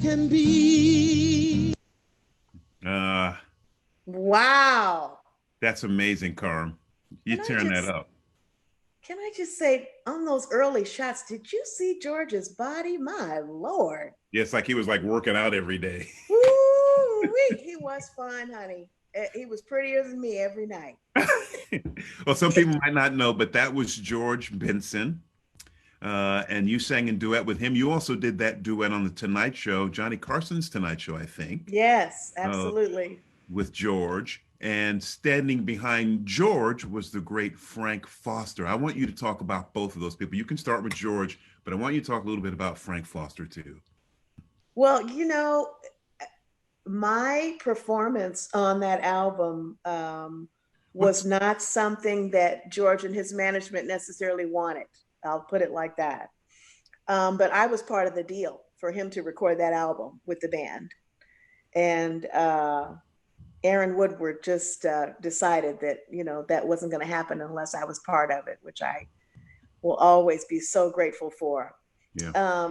Can be. Wow. That's amazing, Carm. You're tearing that up. Can I just say, on those early shots, did you see George's body? My Lord. Yeah, it's like he was like working out every day. Woo-wee. He was fun, honey. He was prettier than me every night. Well, some people might not know, but that was George Benson. And you sang in duet with him. You also did that duet on the Tonight Show, Johnny Carson's Tonight Show, I think. Yes, absolutely. With George. And standing behind George was the great Frank Foster. I want you to talk about both of those people. You can start with George, but I want you to talk a little bit about Frank Foster too. Well, my performance on that album was not something that George and his management necessarily wanted. I'll put it like that. But I was part of the deal for him to record that album with the band. And Aaron Woodward just decided that, that wasn't going to happen unless I was part of it, which I will always be so grateful for. Yeah.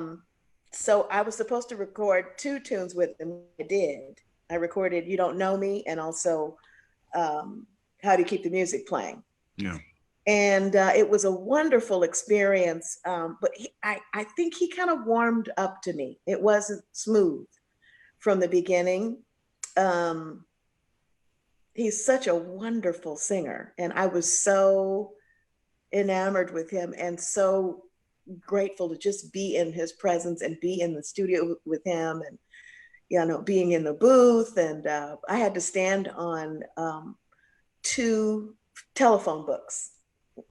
So I was supposed to record 2 tunes with him. I did. I recorded You Don't Know Me, and also How Do You Keep the Music Playing? Yeah. And it was a wonderful experience. But I think he kind of warmed up to me. It wasn't smooth from the beginning. He's such a wonderful singer. And I was so enamored with him and so grateful to just be in his presence and be in the studio with him, and, being in the booth. And I had to stand on 2 telephone books.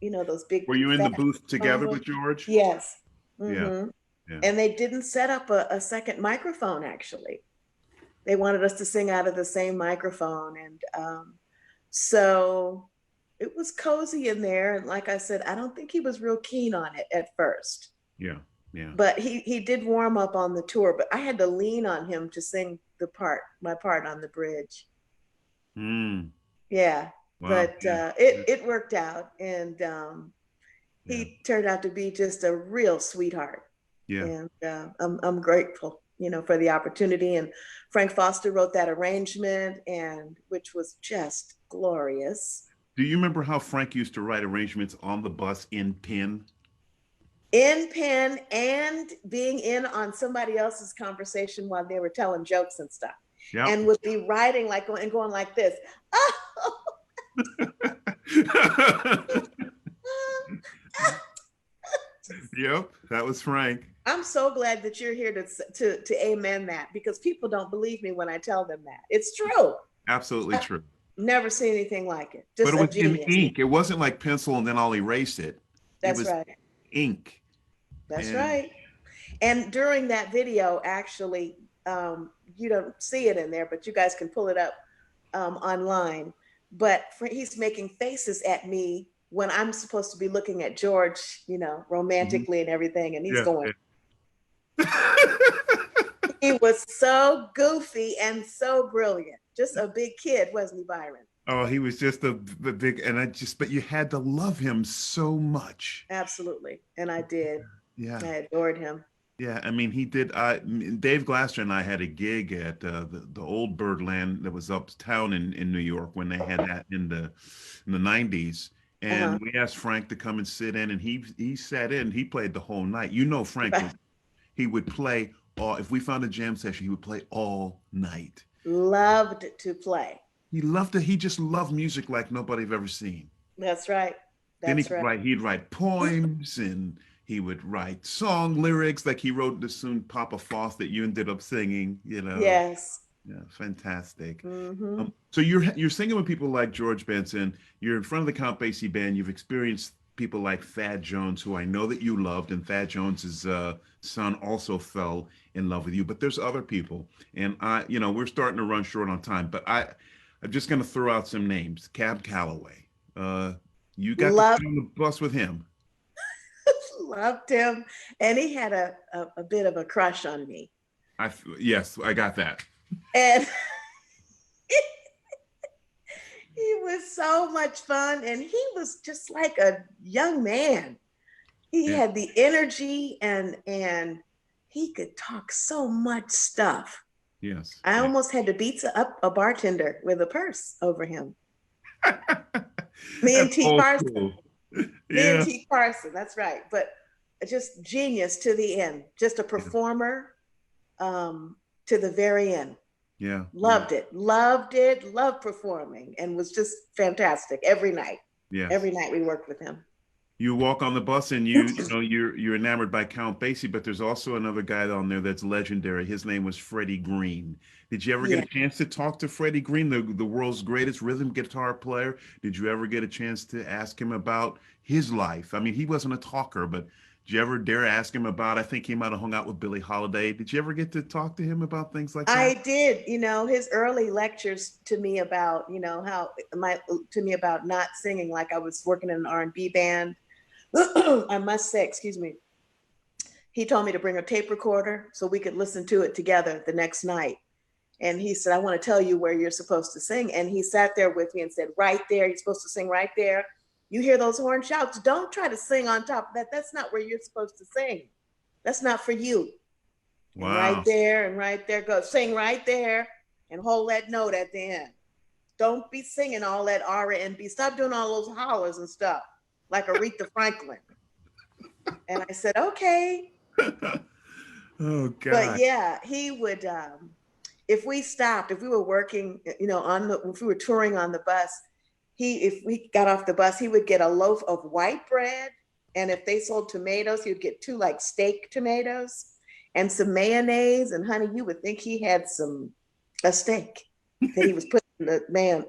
Those big. Were you in the booth together with George? Yes. Mm-hmm. Yeah. And they didn't set up a second microphone, actually. They wanted us to sing out of the same microphone. And so it was cozy in there. And like I said, I don't think he was real keen on it at first. Yeah. Yeah. But he did warm up on the tour, but I had to lean on him to sing my part on the bridge. Yeah. Wow. But it worked out, and he turned out to be just a real sweetheart. Yeah. And I'm grateful, for the opportunity. And Frank Foster wrote that arrangement, and which was just glorious. Do you remember how Frank used to write arrangements on the bus in pen? In pen, and being in on somebody else's conversation while they were telling jokes and stuff. Yep. And would be writing and going like this. Oh. Yep, that was Frank. I'm so glad that you're here to amen that, because people don't believe me when I tell them that. It's true. Absolutely true. Never seen anything like it. Just but it was in ink. It wasn't like pencil and then I'll erase it. That's it was right. Ink. That's right. And during that video, actually, you don't see it in there, but you guys can pull it up online. But he's making faces at me when I'm supposed to be looking at George, you know, Mhm. romantically and everything. And he's Yeah. going, he was so goofy and so brilliant. Just a big kid, wasn't he, Byron? Oh, he was just a big, and but you had to love him so much. Absolutely. And I did. I Yeah. adored him. Yeah, I mean, he did. Dave Glasser and I had a gig at the old Birdland that was uptown in New York when they had that in the 90s. Uh-huh. And we asked Frank to come and sit in, and he sat in. He played the whole night. You know, Frank was he would play all. If we found a jam session, he would play all night. Loved to play. He loved it. He just loved music like nobody I've ever seen. That's right. Then That's right. he'd write poems and he would write song lyrics like he wrote the soon Papa Foss that you ended up singing, you know. Yes. Yeah, fantastic. Mm-hmm. So you're singing with people like George Benson. You're in front of the Count Basie band. You've experienced people like Thad Jones, who I know that you loved, and Thad Jones's son also fell in love with you. But there's other people, and we're starting to run short on time. But I'm just going to throw out some names. Cab Calloway. You got to Loved, be on the bus with him. loved him. And he had a bit of a crush on me. Yes, I got that. And he was so much fun. And he was just like a young man. He Yeah. had the energy and he could talk so much stuff. Yes. I Yeah. almost had to beat up a bartender with a purse over him. Me and That's T. old Carson. school. Me and Yeah. T. Carson, that's right. But just genius to the end. Just a performer to the very end. Yeah. Loved it, loved performing, and was just fantastic every night. Yes. Every night we worked with him. You walk on the bus and you're enamored by Count Basie, but there's also another guy on there that's legendary. His name was Freddie Green. Did you ever get Yeah. a chance to talk to Freddie Green, the world's greatest rhythm guitar player? Did you ever get a chance to ask him about his life? I mean, he wasn't a talker, but did you ever dare ask him about, I think he might have hung out with Billie Holiday. Did you ever get to talk to him about things like I that? did, his early lectures to me about, to me about not singing, like I was working in an R&B band. I must say, excuse me, he told me to bring a tape recorder so we could listen to it together the next night. And he said, I want to tell you where you're supposed to sing. And he sat there with me and said, right there, you're supposed to sing right there. You hear those horn shouts, don't try to sing on top of that. That's not where you're supposed to sing. That's not for you. And Wow. right there, go sing right there and hold that note at the end. Don't be singing all that R&B. Stop doing all those hollers and stuff like Aretha Franklin. And I said, okay. Oh, God. But yeah, he would, if we were working, if we were touring on the bus, if we got off the bus, he would get a loaf of white bread. And if they sold tomatoes, he would get 2 like steak tomatoes and some mayonnaise. And honey, you would think he had a steak that he was putting the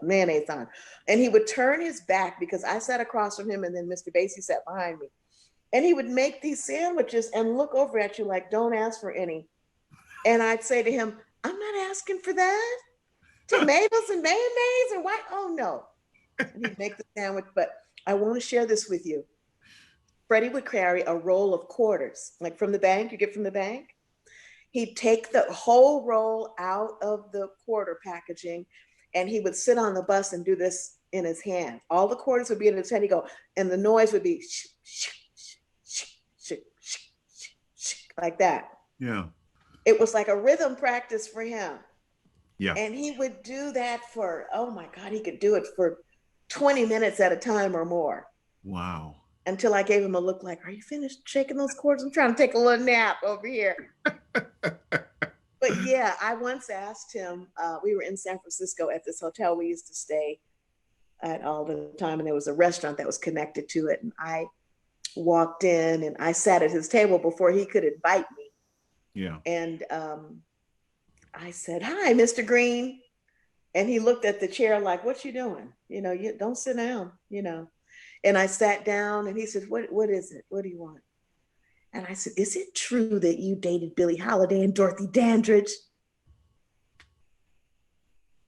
mayonnaise on. And he would turn his back because I sat across from him and then Mr. Basie sat behind me. And he would make these sandwiches and look over at you like, don't ask for any. And I'd say to him, I'm not asking for that. Tomatoes and mayonnaise and white, oh no. And he'd make the sandwich, but I want to share this with you. Freddie would carry a roll of quarters, like from the bank, you get from the bank. He'd take the whole roll out of the quarter packaging and he would sit on the bus and do this in his hand. All the quarters would be in his hand. He'd go, and the noise would be like that. Yeah. It was like a rhythm practice for him. Yeah. And he would do that for, oh my God, he could do it for 20 minutes at a time or more. Wow. Until I gave him a look like, are you finished shaking those quarters? I'm trying to take a little nap over here. But yeah, I once asked him, we were in San Francisco at this hotel we used to stay at all the time. And there was a restaurant that was connected to it. And I walked in and I sat at his table before he could invite me. Yeah. And I said, hi, Mr. Green. And he looked at the chair like, what you doing? You don't sit down, And I sat down and he said, what is it? What do you want? And I said, is it true that you dated Billie Holiday and Dorothy Dandridge?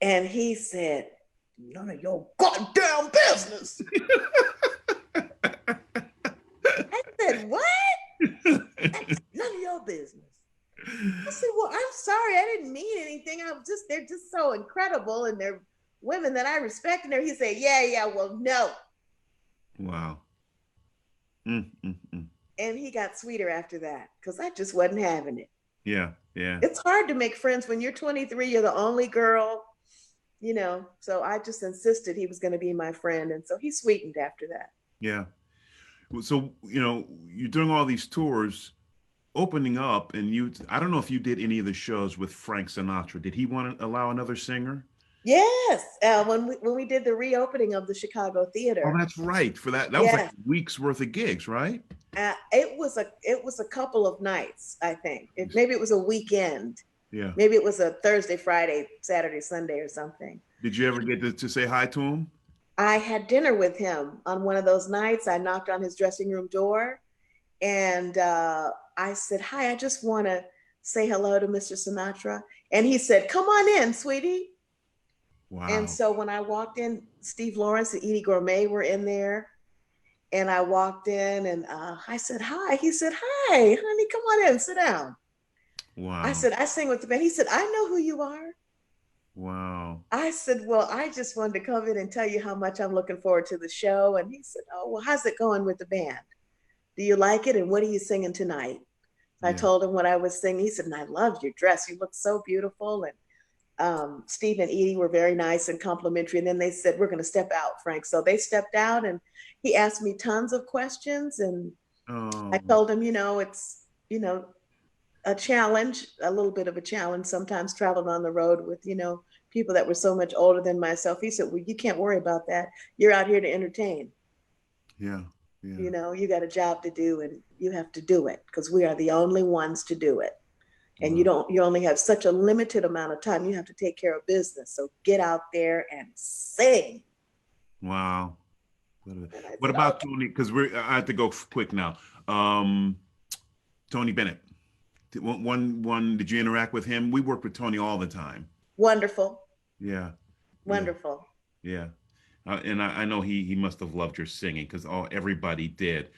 And he said, none of your goddamn business. I said, what? That's none of your business. I said, well, I'm sorry, I didn't mean anything. They're just so incredible, and they're women that I respect. And he said, yeah, well, no. Wow. And he got sweeter after that, because I just wasn't having it. Yeah. It's hard to make friends when you're 23, you're the only girl, you know. So I just insisted he was going to be my friend. And so he sweetened after that. Yeah. So, you know, you're doing all these tours, opening up, and I don't know if you did any of the shows with Frank Sinatra. Did he want to allow another singer? Yes, when we did the reopening of the Chicago Theater. Oh, that's right. For that was like weeks worth of gigs, right? It was a couple of nights, I think. Maybe it was a weekend. Yeah. Maybe it was a Thursday, Friday, Saturday, Sunday, or something. Did you ever get to say hi to him? I had dinner with him on one of those nights. I knocked on his dressing room door, and I said, "Hi, I just want to say hello to Mr. Sinatra." And he said, "Come on in, sweetie." Wow. And so when I walked in, Steve Lawrence and Edie Gourmet were in there. And I walked in and I said, hi. He said, hi, honey, come on in, sit down. Wow. I said, I sing with the band. He said, I know who you are. Wow. I said, well, I just wanted to come in and tell you how much I'm looking forward to the show. And he said, oh, well, how's it going with the band? Do you like it? And what are you singing tonight? So I told him what I was singing. He said, and I loved your dress. You look so beautiful. And Steve and Edie were very nice and complimentary. And then they said, we're going to step out, Frank. So they stepped out and he asked me tons of questions. And I told him, it's, a challenge, a little bit of a challenge, sometimes traveling on the road with, people that were so much older than myself. He said, well, you can't worry about that. You're out here to entertain. Yeah. You got a job to do and you have to do it because we are the only ones to do it. And you only have such a limited amount of time. You have to take care of business. So get out there and sing. Wow. What about Tony? Because I have to go quick now. Tony Bennett. One, did you interact with him? We work with Tony all the time. Wonderful. Yeah. Wonderful. Yeah. And I know he must have loved your singing because everybody did.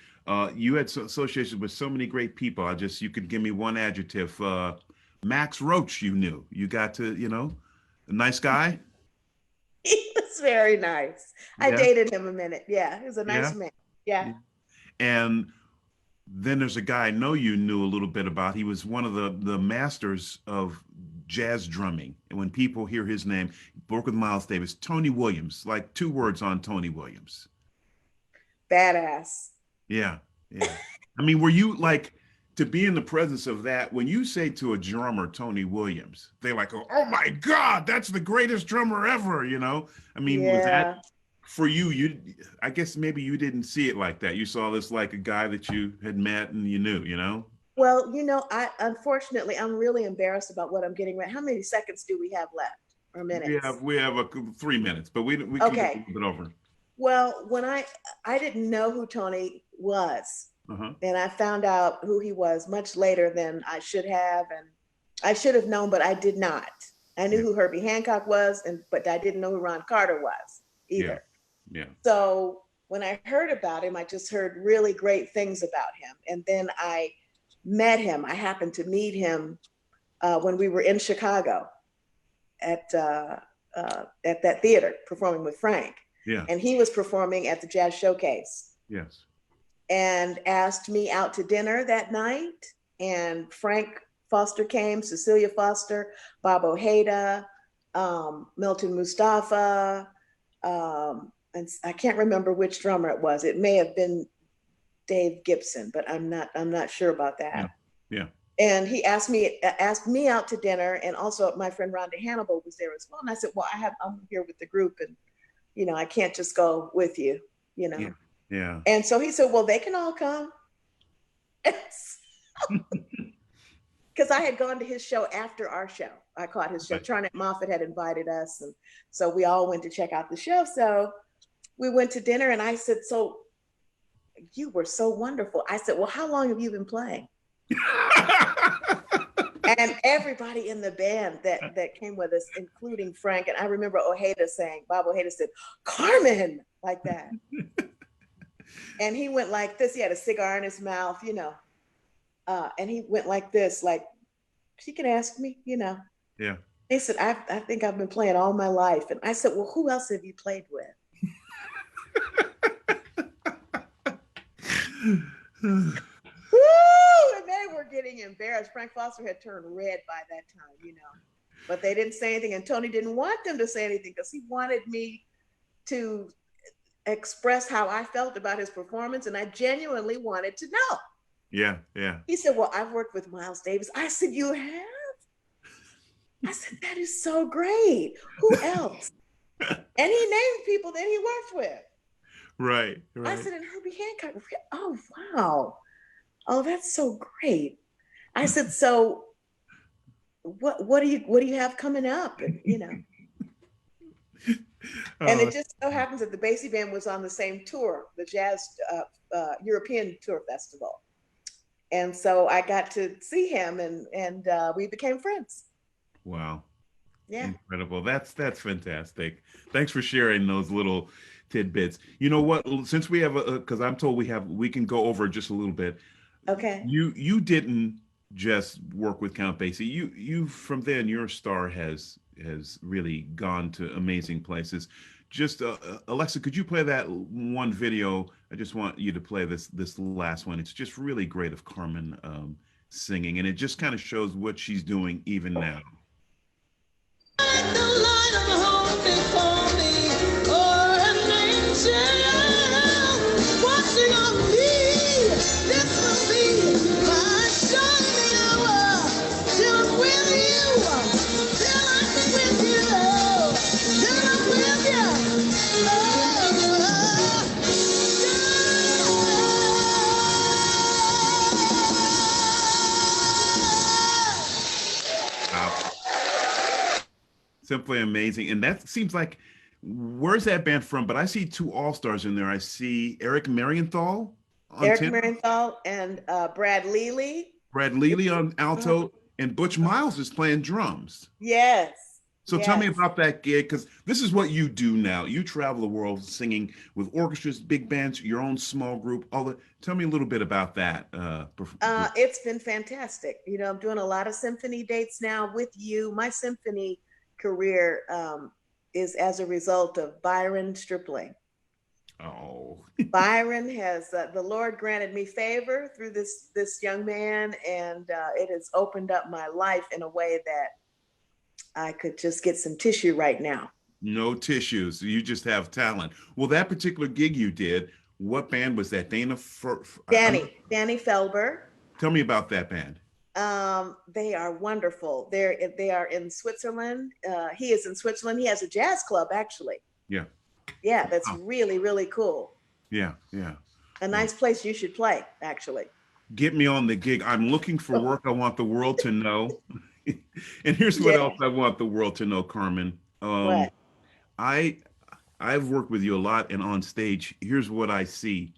You had associations with so many great people. You could give me one adjective. Max Roach, you knew. You got to, a nice guy. He was very nice. I dated him a minute. Yeah, he was a nice man. Yeah. And then there's a guy I know you knew a little bit about. He was one of the masters of jazz drumming. And when people hear his name, worked with Miles Davis, Tony Williams, like 2 words on Tony Williams. Badass. Yeah. I mean, were you like, to be in the presence of that, when you say to a drummer, Tony Williams, they're like, oh my God, that's the greatest drummer ever, I mean, was that for you? I guess maybe you didn't see it like that. You saw this like a guy that you had met and you knew, Well, unfortunately, I'm really embarrassed about what I'm getting right. How many seconds do we have left or minutes? We have 3 minutes, but we can get a little bit over. Well, when I didn't know who Tony was. And I found out who he was much later than I should have. And I should have known, but I did not. I knew who Herbie Hancock was, but I didn't know who Ron Carter was either. Yeah. So when I heard about him, I just heard really great things about him. And then I met him. I happened to meet him when we were in Chicago at that theater performing with Frank. Yeah. And he was performing at the Jazz Showcase. Yes. And asked me out to dinner that night. And Frank Foster came, Cecilia Foster, Bob Ojeda, Milton Mustafa, and I can't remember which drummer it was. It may have been Dave Gibson, but I'm not sure about that. Yeah. And he asked me out to dinner, and also my friend Rhonda Hannibal was there as well. And I said, well, I'm here with the group, and I can't just go with you, Yeah. And so he said, well, they can all come. Because I had gone to his show after our show. I caught his show. Charnett Moffat had invited us. And so we all went to check out the show. So we went to dinner and I said, so you were so wonderful. I said, well, how long have you been playing? And everybody in the band that came with us, including Frank, and I remember Bob Ojeda said, Carmen, like that. And he went like this. He had a cigar in his mouth, and he went like this, like, she can ask me, Yeah. He said, I think I've been playing all my life. And I said, well, who else have you played with? Woo! And they were getting embarrassed. Frank Foster had turned red by that time, but they didn't say anything. And Tony didn't want them to say anything because he wanted me to express how I felt about his performance. And I genuinely wanted to know. Yeah, yeah. He said, well, I've worked with Miles Davis. I said, you have? I said, that is so great. Who else? And he named people that he worked with. Right. I said, and Herbie Hancock. Oh, wow. Oh, that's so great. I said, so what do you have coming up? And, and it just so happens that the Basie Band was on the same tour, the Jazz European Tour Festival. And so I got to see him and we became friends. Wow. Yeah. Incredible. That's fantastic. Thanks for sharing those little tidbits. You know what? Since we have because I'm told we can go over just a little bit. Okay. You didn't just work with Count Basie. You from then your star has really gone to amazing places. Just Alexa, could you play that one video? I just want you to play this last one. It's just really great of Carmen singing, and it just kind of shows what she's doing even now. Like the light of hope before me, or an angel watching on me. This will be my shining hour till I'm with you, till I'm with you, till I'm with you. Simply amazing. And that seems like, where's that band from? But I see two all-stars in there. I see Eric Marienthal on Marienthal and Brad Lely. Brad Lely on alto, and Butch Miles is playing drums. Yes. So tell me about that gig, because this is what you do now. You travel the world singing with orchestras, big bands, your own small group. Tell me a little bit about that. It's been fantastic. I'm doing a lot of symphony dates now with you. My symphony career is as a result of Byron Stripling. Oh. Byron has the Lord granted me favor through this young man, and it has opened up my life in a way that I could just get some tissue right now. No tissues. You just have talent. Well, that particular gig you did, what band was that? Danny Felber. Tell me about that band. They are wonderful. They are in Switzerland. He is in Switzerland. He has a jazz club, actually. Yeah. Yeah, that's really, really cool. Yeah, yeah. A nice place you should play, actually. Get me on the gig. I'm looking for work. I want the world to know. And here's what else I want the world to know, Carmen. What? I've worked with you a lot, and on stage, here's what I see.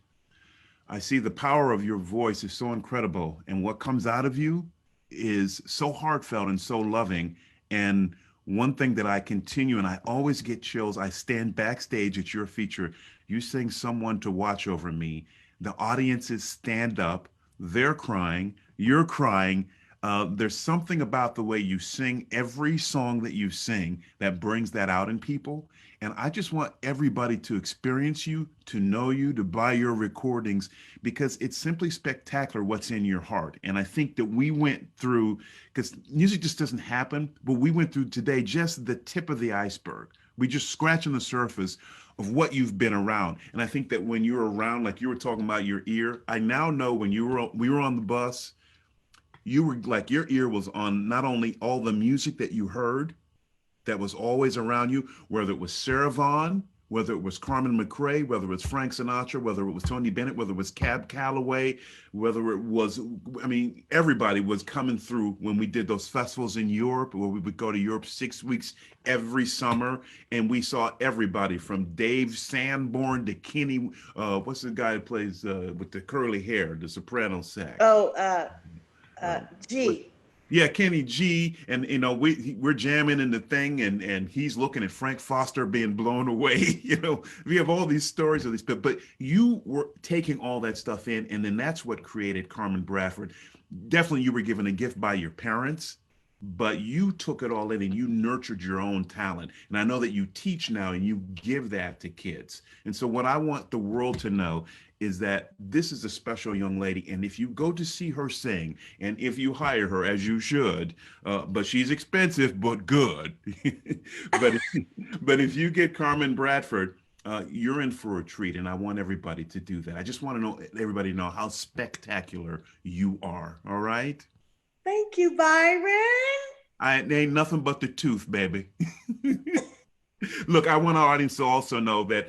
I see the power of your voice is so incredible, and what comes out of you is so heartfelt and so loving. And one thing that I continue, and I always get chills, I stand backstage at your feature. You sing Someone to Watch Over Me. The audiences stand up. They're crying. You're crying. There's something about the way you sing every song that you sing that brings that out in people. And I just want everybody to experience you, to know you, to buy your recordings, because it's simply spectacular what's in your heart. And I think that we went through, because music just doesn't happen, but we went through today just the tip of the iceberg. We just scratching the surface of what you've been around. And I think that when you're around, like you were talking about your ear, I now know when we were on the bus, you were like, your ear was on not only all the music that you heard that was always around you, whether it was Sarah Vaughan, whether it was Carmen McRae, whether it was Frank Sinatra, whether it was Tony Bennett, whether it was Cab Calloway, whether it was, I mean, everybody was coming through when we did those festivals in Europe, where we would go to Europe 6 weeks every summer, and we saw everybody from Dave Sanborn to Kenny, what's the guy that plays with the curly hair, the soprano sax? Oh, What- G. Yeah, Kenny G, and we're jamming in the thing, and he's looking at Frank Foster being blown away. We have all these stories of these, but you were taking all that stuff in, and then that's what created Carmen Bradford. Definitely, you were given a gift by your parents, but you took it all in and you nurtured your own talent. And I know that you teach now and you give that to kids. And so, what I want the world to know is that this is a special young lady. And if you go to see her sing, and if you hire her, as you should, but she's expensive, but good. but, but if you get Carmen Bradford, you're in for a treat. And I want everybody to do that. I just want to know, everybody to know how spectacular you are. All right? Thank you, Byron. It ain't nothing but the tooth, baby. Look, I want our audience to also know that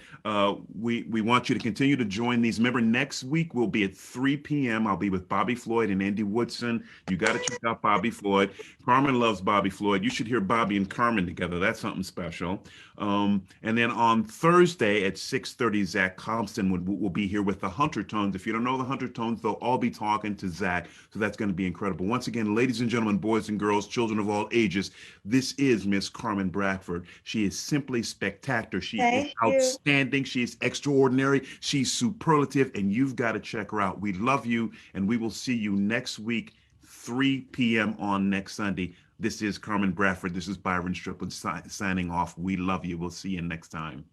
we want you to continue to join these. Remember, next week we'll be at 3 p.m. I'll be with Bobby Floyd and Andy Woodson. You got to check out Bobby Floyd. Carmen loves Bobby Floyd. You should hear Bobby and Carmen together. That's something special. And then on Thursday at 6:30, Zach Compton will be here with the Hunter Tones. If you don't know the Hunter Tones, they'll all be talking to Zach. So that's going to be incredible. Once again, ladies and gentlemen, boys and girls, children of all ages, this is Miss Carmen Bradford. She is simply spectacular. She is outstanding. She is extraordinary. She's superlative, and you've got to check her out. We love you, and we will see you next week, 3 p.m. on next Sunday. This is Carmen Bradford. This is Byron Stripling signing off. We love you. We'll see you next time.